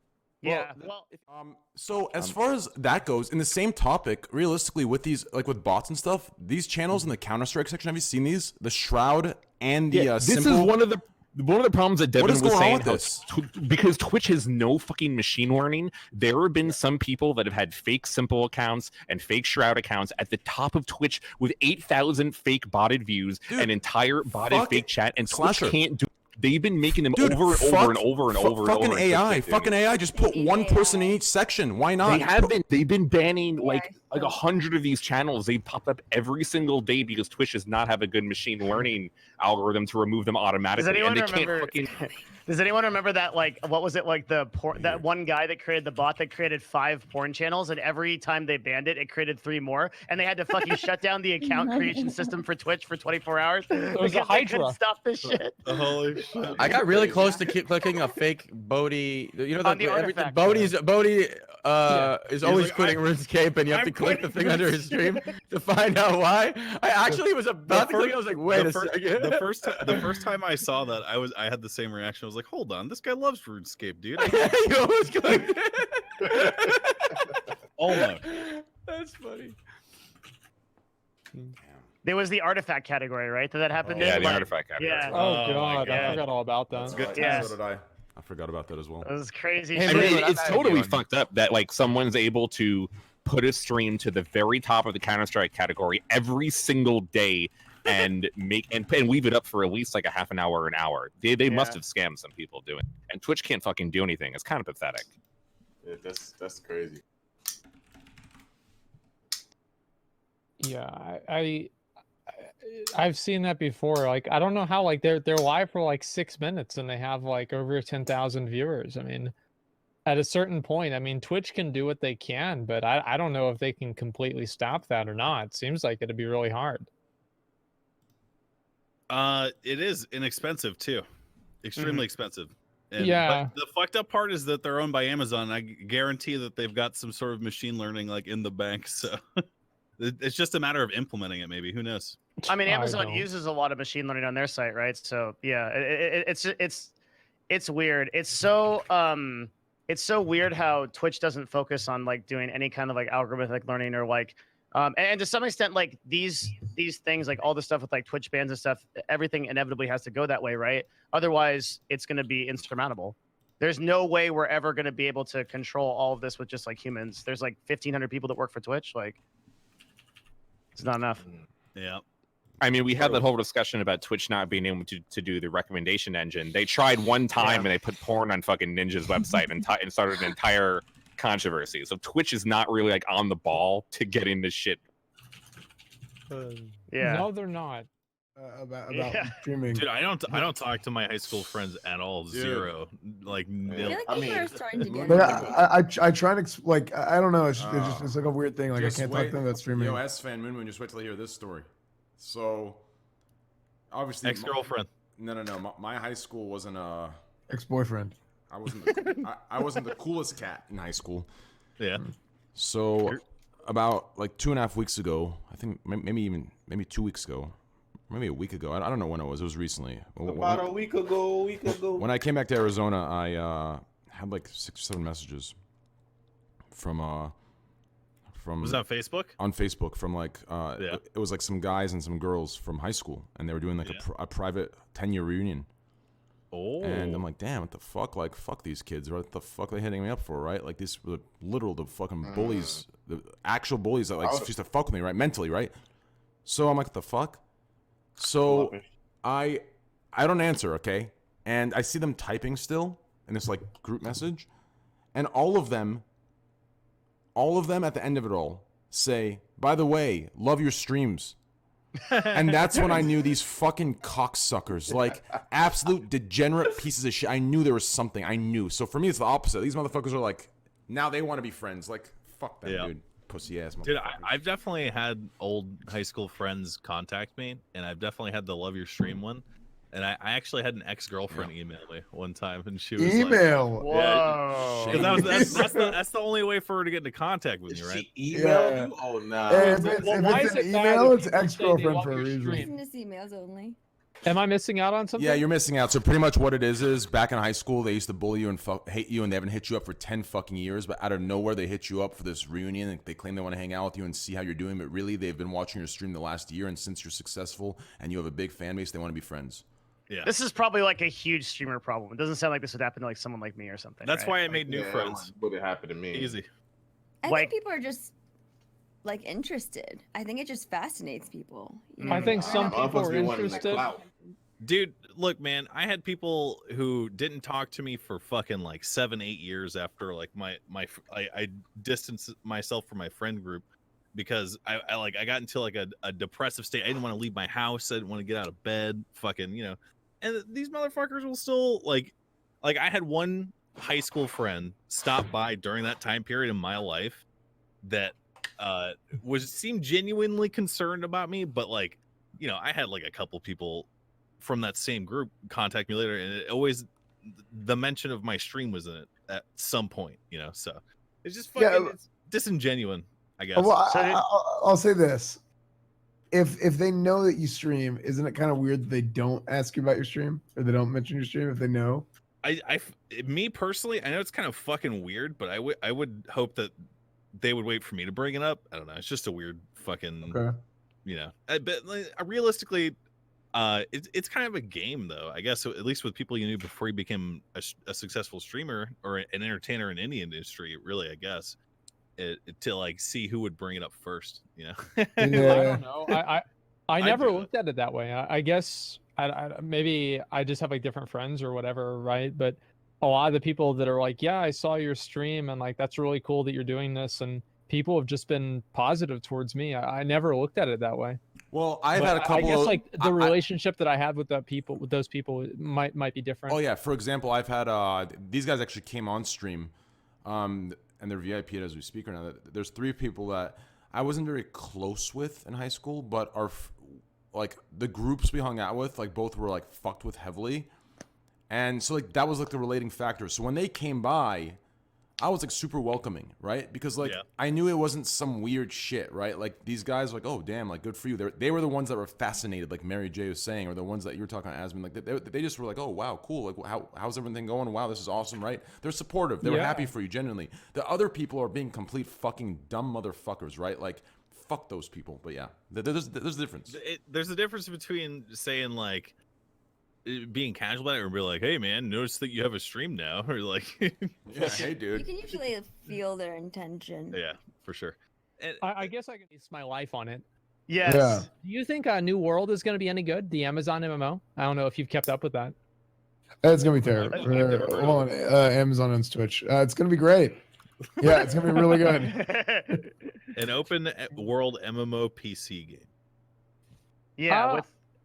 Yeah. Well, Well, So as far as that goes, in the same topic, realistically, with these like with bots and stuff, these channels in the Counter-Strike section, have you seen these? The Shroud and the This Simple. is one of the problems that Devin What is was going on saying. with how this? Because Twitch has no fucking machine learning. There have been some people that have had fake Simple accounts and fake Shroud accounts at the top of Twitch with 8,000 fake botted views, Dude, an entire botted fuck fake chat, and Twitch Slasher. can't do. They've been making them Dude, over and fuck- over and over and fu- over and fucking over. and AI, Twitch can't do fucking it. AI. Just put one person in each section. Why not? They have been. They've been banning like Yeah, 100 of these channels. They pop up every single day because Twitch does not have a good machine learning algorithm to remove them automatically. Does anyone and they remember? can't fucking. Does anyone remember that? Like, what was it? Like that one guy that created the bot that created 5 porn channels, and every time they banned it, it created 3 more, and they had to fucking shut down the account creation system for Twitch for 24 hours was a because they couldn't Hydra. stop this shit. Holy shit. I got really close to clicking a fake Bodhi. You know On the artifact. Bodhi is always like, quitting RuneScape, and you have I'm to click the quitting thing under his stream to find out why. I actually was about to click. I was like, wait a second. The first time I saw that, I had the same reaction. I was like, hold on, this guy loves RuneScape, dude. You almost clicked. Almost. That's funny. There was the artifact category, right? That happened in? Yeah, the Like, artifact category. Yeah. Oh, Oh, god, my I God. forgot all about that. Good Yeah. So did I. I forgot about that as well. It was crazy. Hey, I shit. mean, Dude, it's I've had totally one. fucked up that like someone's able to put a stream to the very top of the Counter-Strike category every single day and make and weave it up for at least like a half an hour or an hour. They must have scammed some people doing it. And Twitch can't fucking do anything. It's kind of pathetic. Yeah, that's crazy. Yeah, I've seen that before. Like, I don't know how like they're live for like 6 minutes and they have like over 10,000 viewers. I mean, at a certain point, I mean, Twitch can do what they can, but I don't know if they can completely stop that or not. It seems like it'd be really hard. It is inexpensive too, extremely expensive. And, Yeah. But the fucked up part is that they're owned by Amazon. I guarantee that they've got some sort of machine learning like in the bank. So it's just a matter of implementing it. Maybe, who knows? I mean, I Amazon don't. uses a lot of machine learning on their site, right? So yeah, it's weird. It's so it's so weird how Twitch doesn't focus on like doing any kind of like algorithmic learning or like and to some extent like these things like all the stuff with like Twitch bans and stuff, everything inevitably has to go that way, right? Otherwise it's going to be insurmountable. There's no way we're ever going to be able to control all of this with just like humans. There's like 1,500 people that work for Twitch, like it's not enough. Yeah. I mean, we had that whole discussion about Twitch not being able to do the recommendation engine. They tried one time and they put porn on fucking Ninja's website and started an entire controversy. So Twitch is not really like on the ball to getting this shit. No, they're not. About streaming. Dude, I don't talk to my high school friends at all. Zero. Like nil. I feel like people are starting to get But it. I try to like I don't know. It's like a weird thing. Like I Just can't wait. talk to them about streaming. Yo, S-Fan MOONMOON, just wait till you hear this story. So, obviously, Ex-girlfriend. No. My high school wasn't ex-boyfriend. I wasn't. I wasn't the coolest cat in high school. Yeah. So, about like 2.5 weeks ago, I think maybe 2 weeks ago, maybe a week ago. I don't know when it was. It was recently. About a week ago. When I came back to Arizona, I had like 6 or 7 messages from. Was that Facebook? On Facebook from like it was like some guys and some girls from high school, and they were doing like a private 10-year reunion. Oh. And I'm like, damn, what the fuck? Like, fuck these kids. What the fuck are they hitting me up for, right? Like, these were the fucking bullies, the actual bullies that like used to fuck with me, right? Mentally, right? So I'm like, what the fuck? So I don't answer, okay? And I see them typing still in this like group message, and all of them at the end of it all say, by the way, love your streams. And that's when I knew these fucking cocksuckers, like absolute degenerate pieces of shit. I knew there was something. I knew. So for me, it's the opposite. These motherfuckers are like, now they want to be friends. Like, fuck them, dude. Pussy ass motherfuckers. Dude, I've definitely had old high school friends contact me, and I've definitely had the love your stream one. And I actually had an ex-girlfriend email me one time, and she was email. like, Whoa. That's the only way for her to get into contact with you, right? Email you? Oh, no. If it's an email, it's ex-girlfriend for a reason. Business emails only. Am I missing out on something? Yeah, you're missing out. So pretty much what it is back in high school, they used to bully you and hate you, and they haven't hit you up for 10 fucking years, but out of nowhere, they hit you up for this reunion, and they claim they want to hang out with you and see how you're doing, but really, they've been watching your stream the last year, and since you're successful and you have a big fan base, they want to be friends. Yeah. This is probably like a huge streamer problem. It doesn't sound like this would happen to like someone like me or something. That's right? why I made new friends. Would it happen to me? Easy. I Like- think people are just like interested. I think it just fascinates people. You I know? think some All of people us are be wanting the interested. clout. Dude, look, man, I had people who didn't talk to me for fucking like 7-8 years after like I distanced myself from my friend group because I got into like a depressive state. I didn't want to leave my house. I didn't want to get out of bed. Fucking, you know. And these motherfuckers will still like I had one high school friend stop by during that time period in my life that seemed genuinely concerned about me, but like, you know, I had like a couple people from that same group contact me later, and it always the mention of my stream was in it at some point, you know. So it's just fucking it's disingenuous, I guess. Well, I'll say this: if they know that you stream, isn't it kind of weird that they don't ask you about your stream or they don't mention your stream if they know? Me personally, I know it's kind of fucking weird, but I would hope that they would wait for me to bring it up. I don't know. It's just a weird fucking, you know. But like, realistically, it's kind of a game, though. I guess at least with people you knew before you became a successful streamer or an entertainer in any industry. Really, I guess to like see who would bring it up first. You know. Yeah. I don't know. I never looked at it that way. I guess maybe I just have like different friends or whatever, right? But a lot of the people that are like, yeah, I saw your stream and like that's really cool that you're doing this, and people have just been positive towards me. I never looked at it that way. Well, I've had a couple. I guess like the relationship that I had with those people might be different. Oh yeah, for example, I've had these guys actually came on stream, and they're VIP'd as we speak right now. There's 3 people that I wasn't very close with in high school, but are like the groups we hung out with, like both were like fucked with heavily, and so like that was like the relating factor. So when they came by, I was like super welcoming, right? Because like I knew it wasn't some weird shit, right? Like these guys were like, oh damn, like good for you. They were the ones that were fascinated, like Mary J was saying, or the ones that you were talking about, Asmin. Like they just were like, oh wow, cool. Like how's everything going? Wow, this is awesome, right? They're supportive. They were happy for you, genuinely. The other people are being complete fucking dumb motherfuckers, right? Like fuck those people. But yeah, there's a difference. There's a difference between saying like being casual about it or be like, hey man, notice that you have a stream now, or like yeah, hey dude. You can usually feel their intention. Yeah, for sure. And, I guess I can base my life on it. Yes. Yeah. Do you think New World is going to be any good? The Amazon MMO? I don't know if you've kept up with that. It's gonna be terrible. Hold on, Amazon and Twitch. It's gonna be great. Yeah, it's gonna be really good. An open world MMO PC game. Yeah,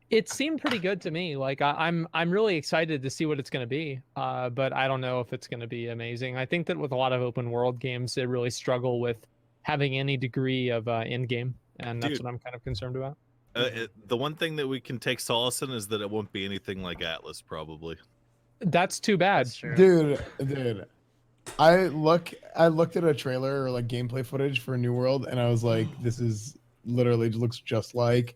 it seemed pretty good to me. Like I'm really excited to see what it's going to be. But I don't know if it's going to be amazing. I think that with a lot of open world games, they really struggle with having any degree of end game, and that's what I'm kind of concerned about. The one thing that we can take solace in is that it won't be anything like Atlas, probably. That's too bad, dude. I looked at a trailer or like gameplay footage for a New World, and I was like, this is literally looks just like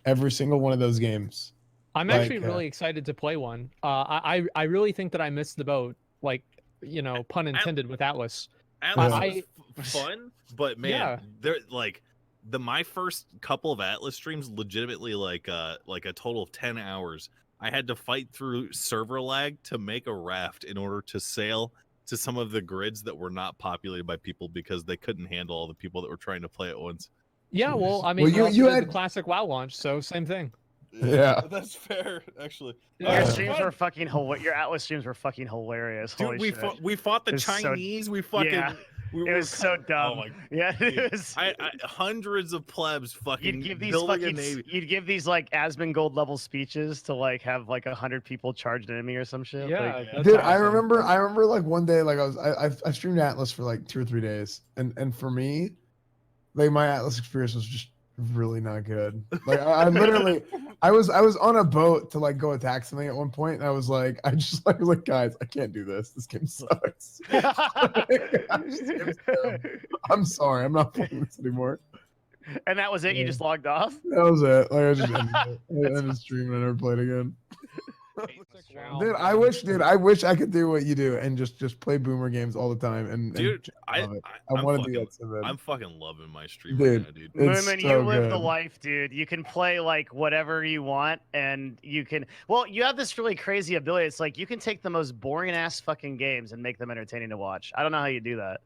every single one of those games. I'm actually really excited to play one. I really think that I missed the boat, like, you know, pun intended, with Atlas. Atlas was fun, but man, they're like my first couple of Atlas streams, legitimately like a total of 10 hours. I had to fight through server lag to make a raft in order to sail to some of the grids that were not populated by people because they couldn't handle all the people that were trying to play at once. Yeah, well, I mean, you had the classic WoW launch, so same thing. Yeah, that's fair, actually. Your streams were fucking hilarious. Your Atlas streams were fucking hilarious. Dude, Holy we fought the Chinese. We fucking. Yeah. It was so dumb. Oh my, yeah, it was. Hundreds of plebs fucking You'd give these building fucking. a navy. You'd give these like Asmin Gold level speeches to like have like 100 people charge an enemy or some shit. Yeah, like, dude, I remember like one day, like I streamed Atlas for like 2 or 3 days, and for me, like my Atlas experience was just really not good. Like I literally, I was on a boat to like go attack something at one point, and I was like, I was like, guys, I can't do this. This game sucks. I'm sorry, I'm not playing this anymore. And that was it. You just logged off. That was it. Like I just ended the stream and I never played again. Dude, I wish I could do what you do and just play boomer games all the time. And dude, I want to do that so bad. I'm fucking loving my stream dude, right now, dude. Moomin, you live the life, dude. You can play like whatever you want, and you can. Well, you have this really crazy ability. It's like you can take the most boring ass fucking games and make them entertaining to watch. I don't know how you do that.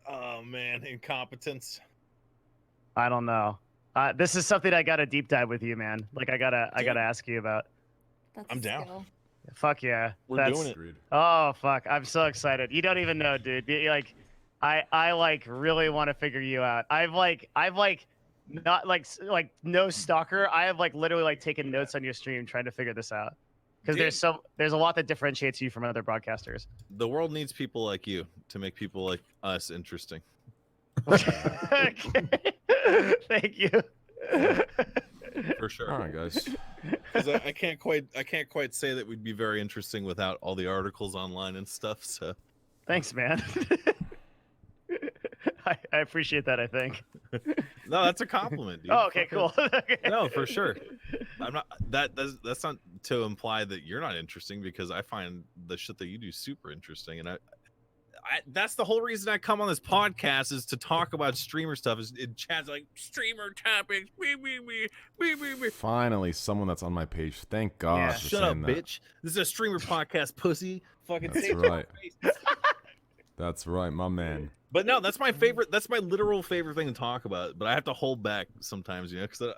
Oh man, incompetence. I don't know. This is something I gotta deep dive with you, man. Like I gotta ask you about. I'm down. Fuck yeah. We're doing it. Oh fuck. I'm so excited. You don't even know, dude. Like I like really want to figure you out. I've not like no stalker. I have like literally like taken notes on your stream trying to figure this out. Because there's a lot that differentiates you from other broadcasters. The world needs people like you to make people like us interesting. Thank you. For sure. All right, guys. Because I can't quite say that we'd be very interesting without all the articles online and stuff. So, thanks, man. I appreciate that. I think. No, that's a compliment, dude. Oh, okay, cool. No, for sure. I'm not. That's not to imply that you're not interesting, because I find the shit that you do super interesting, and I that's the whole reason I come on this podcast, is to talk about streamer stuff. Is in chats like streamer topics. Finally, someone that's on my page. Thank God. Yeah, for shut up, saying that. bitch. This is a streamer podcast, pussy. Fucking That's say it to my right. face. That's right, my man. But no, that's my favorite. That's my literal favorite thing to talk about. But I have to hold back sometimes, you know, because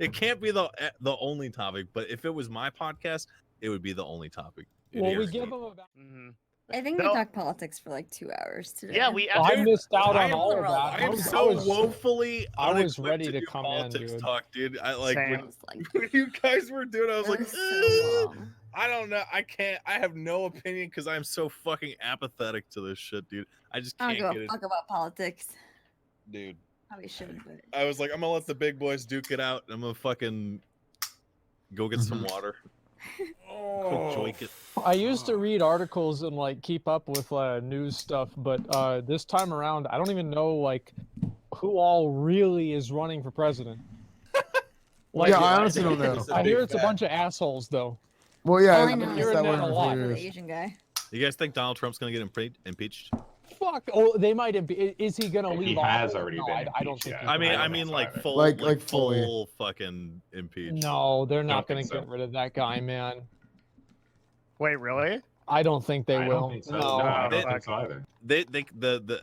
it can't be the only topic. But if it was my podcast, it would be the only topic. Well, we give them about. I think we talked politics for like 2 hours today. Yeah, we. I missed out on all of that. I am so woefully. I was ready to come in, dude. Talk, dude. I like Same. when you guys were doing. I was like, so long. I don't know. I can't. I have no opinion because I'm so fucking apathetic to this shit, dude. I just I can't don't get give a it, fuck about politics. dude. Probably should, but I was like, I'm gonna let the big boys duke it out. I'm gonna fucking go get some water. I used to read articles and like keep up with news stuff, but this time around, I don't even know like who all really is running for president. Like, yeah, I honestly don't know. I hear it's a bunch of assholes, though. Well, yeah, I know. hearing that a lot. The Asian guy. You guys think Donald Trump's gonna get impeached? Fuck! Oh, they might have. Is he gonna leave? He has office? already No, been. I don't think. Yeah. I mean, like full, like fully. full fucking impeached. No, they're not gonna think so. get rid of that guy, man. Wait, really? I don't think they I will. don't think so. No, No, I don't They- think so either.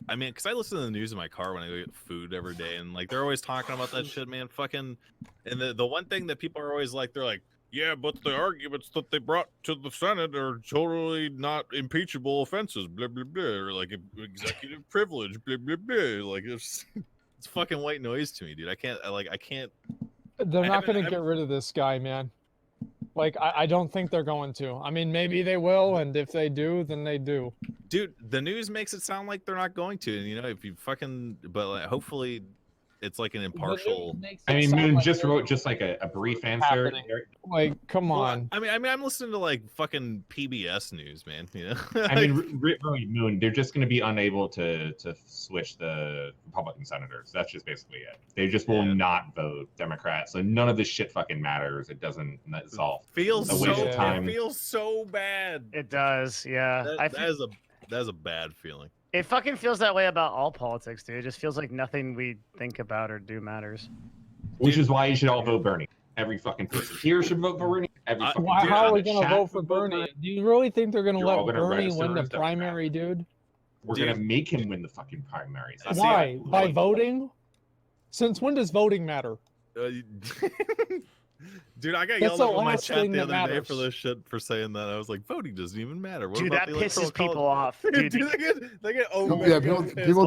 I mean, because I listen to the news in my car when I go get food every day, and like they're always talking about that shit, man. Fucking, and the one thing that people are always like, they're like, yeah, but the arguments that they brought to the Senate are totally not impeachable offenses, blah blah blah, or like executive privilege, blah blah blah. Like it's fucking white noise to me, dude. I can't. They're not haven't- gonna get rid of this guy, man. Like, I don't think they're going to. I mean, maybe they will, and if they do, then they do. Dude, the news makes it sound like they're not going to, and you know, if you fucking, but like, hopefully, it's like an impartial. I mean, Moon just wrote just like a brief answer. happening. Like, come on. I mean, I'm listening to like fucking PBS news, man. You know. I mean, really, Moon, they're just going to be unable to switch the Republican senators. That's just basically it. They just will not vote Democrat. So none of this shit fucking matters. It doesn't. It's all feels a waste so of time. It feels so bad. It does, yeah. That is a bad feeling. It fucking feels that way about all politics, dude. It just feels like nothing we think about or do matters. Which is why you should all vote Bernie. Every fucking person here should vote for Bernie. Every fucking How are we dude in gonna the vote chat for should Bernie? Do you really think they're gonna You're all let gonna Bernie register win the as Democrat. primary, dude? We're gonna make him win the fucking primaries. That's Why? it. By voting? Since when does voting matter? Dude, I got That's yelled at the in my last chat thing the that other day matters. for this shit for saying that. I was like, voting doesn't even matter. What Dude, about that the pisses electoral people college? off. Dude, they get oh Yeah, people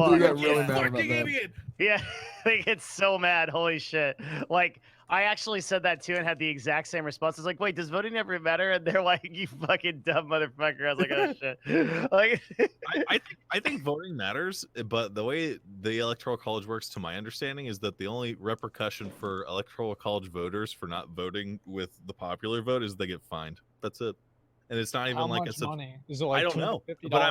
do get really mad about fucking that. idiot. Yeah, they get so mad. Holy shit. Like, I actually said that too and had the exact same response. I was like, wait, does voting ever matter? And they're like, you fucking dumb motherfucker. I was like, oh shit. Like, I think voting matters, but the way the electoral college works, to my understanding, is that the only repercussion for electoral college voters for not voting with the popular vote is they get fined. That's it. And it's not even How like much a money? Is it like I don't know, $250? but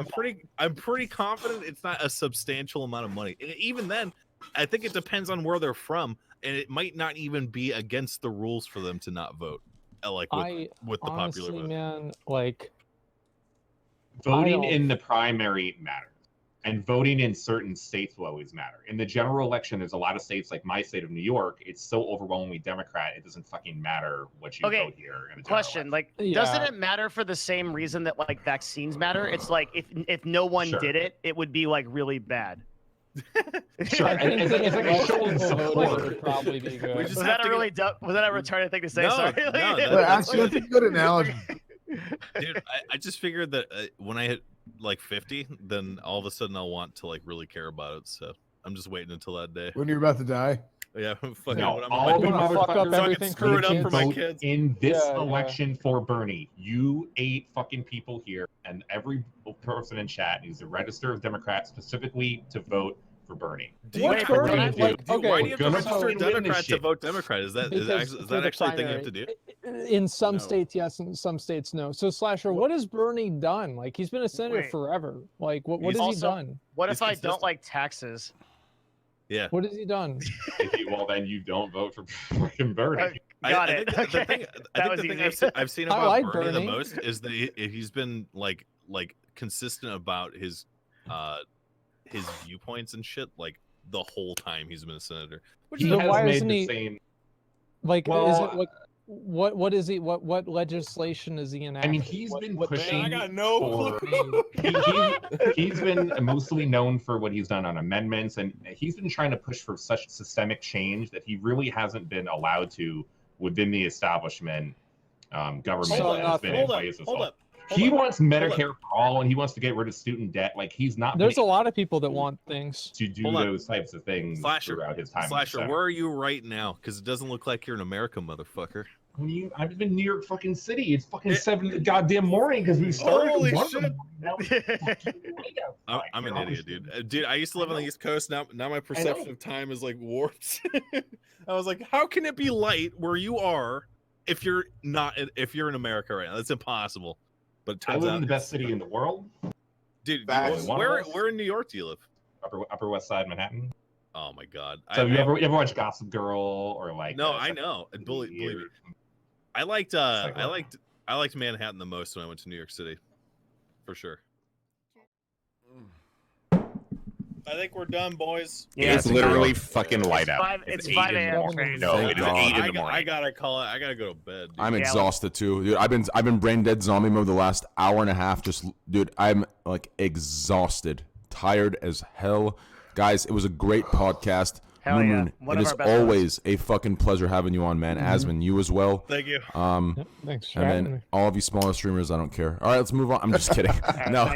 I'm pretty confident it's not a substantial amount of money. And even then, I think it depends on where they're from, and it might not even be against the rules for them to not vote. Like with the honestly, popular vote. man, like Voting don't- in the primary matters, and voting in certain states will always matter. In the general election, there's a lot of states, like my state of New York, it's so overwhelmingly Democrat, it doesn't fucking matter what you Okay, vote here. In the general question, election. like, doesn't it matter for the same reason that like vaccines matter? It's like if no one Sure. did it, it would be like really bad. Sure, I think it's, that it's like a less show of people voting support. would probably be good. just Was have that to a really dumb? Was that a retarded thing to say? No, Sorry. no, But actually, that's a good analogy. Dude, I just figured that when I hit like 50, then all of a sudden I'll want to like really care about it. So I'm just waiting until that day. When you're about to die. Yeah, fucking. No, when I'm all like, the gonna fuck up motherfuckers so I everything can screw it for up for the my vote kids. in this Yeah, yeah. election for Bernie. You 8 fucking people here, and every person in chat needs to register as Democrat specifically to vote for Bernie. Do you What's have to Bernie? register- Like, dude, okay. why do you have to We're gonna register a fucking win this Democrat to shit. vote Democrat? Is that Because is for that the actually a thing you have to primary- do? In some No. states, yes, in some states, no. So, Slasher, what has Bernie done? Like, he's been a senator Wait. forever. Like, what He's has he also- done? What He's if I consistent. don't like taxes? Yeah. What has he done? Well, then you don't vote for fucking Bernie. Got I it. think the Okay. thing, That I was think the thing easy. I've seen I about like Bernie the Bernie. most is that he's been like consistent about his viewpoints and shit like the whole time he's been a senator. Which He is But has why made isn't the he- same. Like, is Well, it what is he? What legislation is he I enacting? mean, he's been what- pushing. I got no for- clue. he's been mostly known for what he's done on amendments, and he's been trying to push for such systemic change that he really hasn't been allowed to within the establishment government So that has been in Hold up, place. hold up. He hold up. wants Medicare for all, and he wants to get rid of student debt. Like he's not There's a been lot of people that want things. to do Hold on. those types of things Slasher, throughout his time. in the Slasher, Senate. where are you right now? Because it doesn't look like you're in America, motherfucker. I'm in New York fucking city. It's fucking 7 in the goddamn morning because we started. Holy at 1 in shit. the morning. Now it's fucking late outside. I'm an You're idiot, obviously- dude. Dude, I used to live on the East Coast. Now my perception of time is like warped. I was like, how can it be light where you are if you're in America right now, that's impossible. But it I turns live out in the best city in the world. dude. Facts. Where in New York do you live? Upper West Side, Manhattan. Oh my God! So you ever watch Gossip Girl or like? No, I know. And believe me, I liked Manhattan the most when I went to New York City, for sure. I think we're done, boys. Yeah, it's literally fucking light out. It's 8 5 in the a.m. morning. No, it is 8 in the morning. I gotta call it. I gotta go to bed. Dude. I'm exhausted too, dude. I've been brain dead zombie mode the last hour and a half. Dude, I'm like exhausted, tired as hell. Guys, it was a great podcast. Hell yeah. It is always a fucking pleasure having you on, man. Asmon, you as well. Thank you. Thanks for and having then me. all of you smaller streamers, I don't care. All right, let's move on. I'm just kidding. No,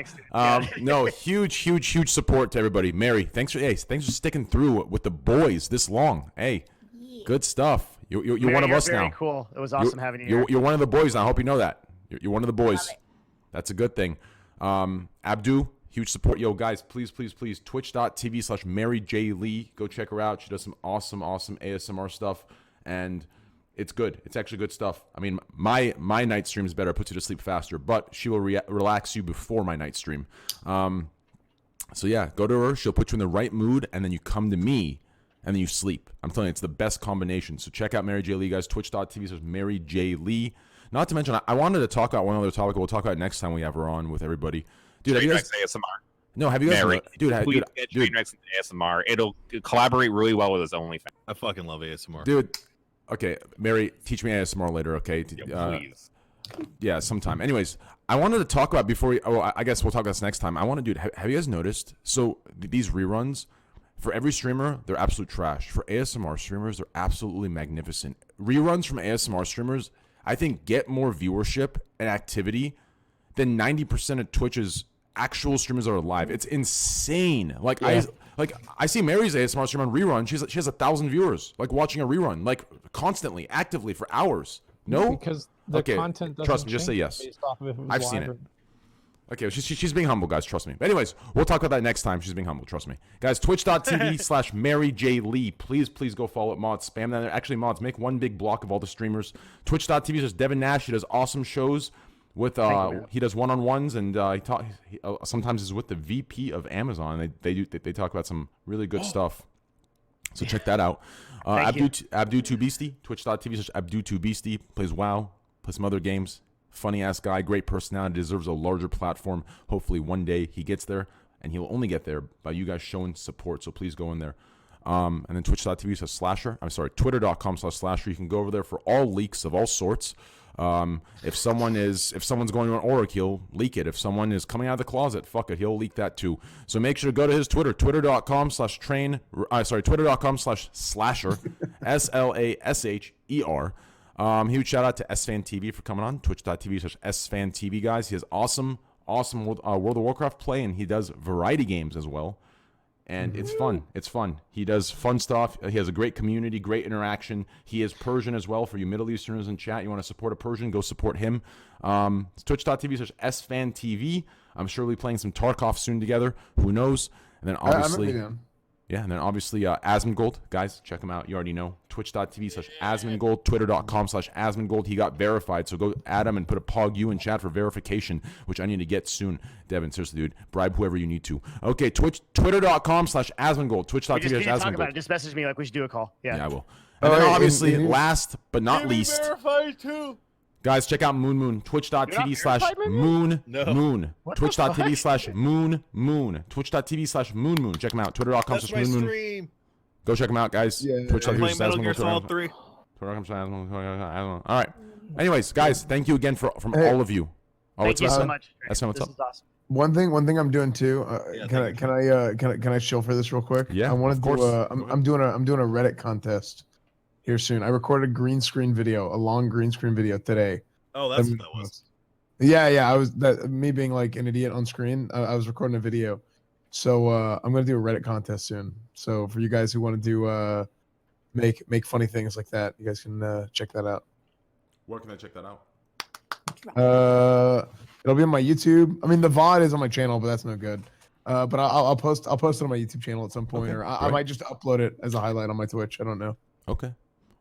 no, huge support to everybody. Mary, thanks for sticking through with the boys this long. Hey, good stuff. You're Mary, one of us very now. Cool. It was awesome having you. Here. You're one of the boys now. I hope you know that. You're one of the boys. That's a good thing. Abdu, huge support. Yo, guys, please, twitch.tv/Mary J. Lee. Go check her out. She does some awesome ASMR stuff, and it's good. It's actually good stuff. I mean, my night stream is better. It puts you to sleep faster, but she will relax you before my night stream. So yeah, go to her. She'll put you in the right mood, and then you come to me, and then you sleep. I'm telling you, it's the best combination. So check out Mary J. Lee, guys. Twitch.tv/Mary J. Lee. Not to mention, I wanted to talk about one other topic. We'll talk about it next time we have her on with everybody. Dude, have you guys ASMR? No, have you guys? Mary, Dude, ASMR. It'll collaborate really well with his OnlyFans. I fucking love ASMR. Dude, okay, Mary, teach me ASMR later, okay? Please. Yeah, sometime. Anyways, I wanted to talk about before we. Oh, I guess we'll talk about this next time. I want to do. Have you guys noticed? So these reruns, for every streamer, they're absolute trash. For ASMR streamers, they're absolutely magnificent. Reruns from ASMR streamers, I think, get more viewership and activity than 90% of Twitch's actual streamers that are live. It's insane. Like I see Mary's ASMR stream on rerun. She has 1,000 viewers like watching a rerun like constantly, actively for hours. No, because the content doesn't trust me. Just say change yes. based off of if it was I've seen live it. Okay, she's being humble, guys. Trust me. But anyways, we'll talk about that next time. She's being humble. Trust me, guys. Twitch.tv/Mary J. Lee. Please go follow it. Mods, spam that. Actually, mods, make one big block of all the streamers. Twitch.tv/Devin Nash. He does awesome shows. With he does one-on-ones, and he sometimes is with the VP of Amazon. And they talk about some really good stuff. So check that out. Abdu2Beastie, Twitch.tv/Abdu2Beastie, plays WoW, plays some other games. Funny ass guy, great personality, deserves a larger platform. Hopefully one day he gets there, and he'll only get there by you guys showing support. So please go in there. And then Twitch.tv/Slasher. I'm sorry, Twitter.com/Slasher. You can go over there for all leaks of all sorts. If someone's going to an org, he'll leak it. If someone is coming out of the closet, fuck it, he'll leak that too. So make sure to go to his Twitter, Twitter.com/Slasher, SLASHER. Huge shout out to SFanTV for coming on, Twitch.tv/SFanTV, guys. He has awesome World of Warcraft play, and he does variety games as well. And it's fun. He does fun stuff. He has a great community, great interaction. He is Persian as well. For you Middle Easterners in chat, you want to support a Persian, go support him. It's Twitch.tv/SFanTV. I'm sure we'll be playing some Tarkov soon together. Who knows? And then obviously, Asmongold, guys, check him out. You already know. Twitch.tv/Asmongold, Twitter.com/Asmongold. He got verified, so go add him and put a pog you in chat for verification, which I need to get soon. Devin, seriously, dude, bribe whoever you need to. Okay, Twitter.com/Asmongold, Twitch.tv/Asmongold. Talk about it. Just message me like we should do a call. Yeah, I will. And then obviously, last but not least, verified too. guys, check out MOONMOON, Twitch.tv/MOONMOON, Twitch.tv/MOONMOON, Twitch.tv/MOONMOON. Check them out. Twitter.com/MOONMOON. Go check them out, guys. Twitch.tv/Asmongold. All right. Anyways, guys, thank you again from all of you. Thank you so much. What's up? This is awesome. One thing I'm doing too. Can I chill for this real quick? Yeah, I want of to course. do. I'm doing a Reddit contest here soon. I recorded a green screen video, a long green screen video today. Oh, that's what that was. Yeah. I was me being like an idiot on screen. I was recording a video, so I'm gonna do a Reddit contest soon. So for you guys who want to do make funny things like that, you guys can check that out. Where can I check that out? It'll be on my YouTube. I mean, the VOD is on my channel, but that's no good. But I'll post it on my YouTube channel at some point, Okay, or I great. might just upload it as a highlight on my Twitch. I don't know. Okay.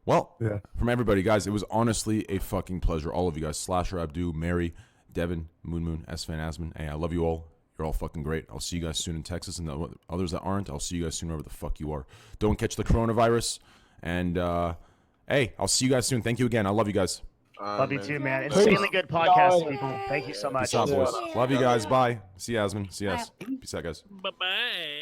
Well, Yeah. from everybody, guys, it was honestly a fucking pleasure. All of you guys, Slasher, Abdu, Mary, Devin, Moon, S. Van Asman. Hey, I love you all. You're all fucking great. I'll see you guys soon in Texas, and the others that aren't, I'll see you guys soon wherever the fuck you are. Don't catch the coronavirus, and hey, I'll see you guys soon. Thank you again. I love you guys. Love you too, man. Insanely good podcast, people. Thank you so much. Peace out, boys. Love you guys. Bye. See you, Asman. See you. Peace out, guys. Bye bye.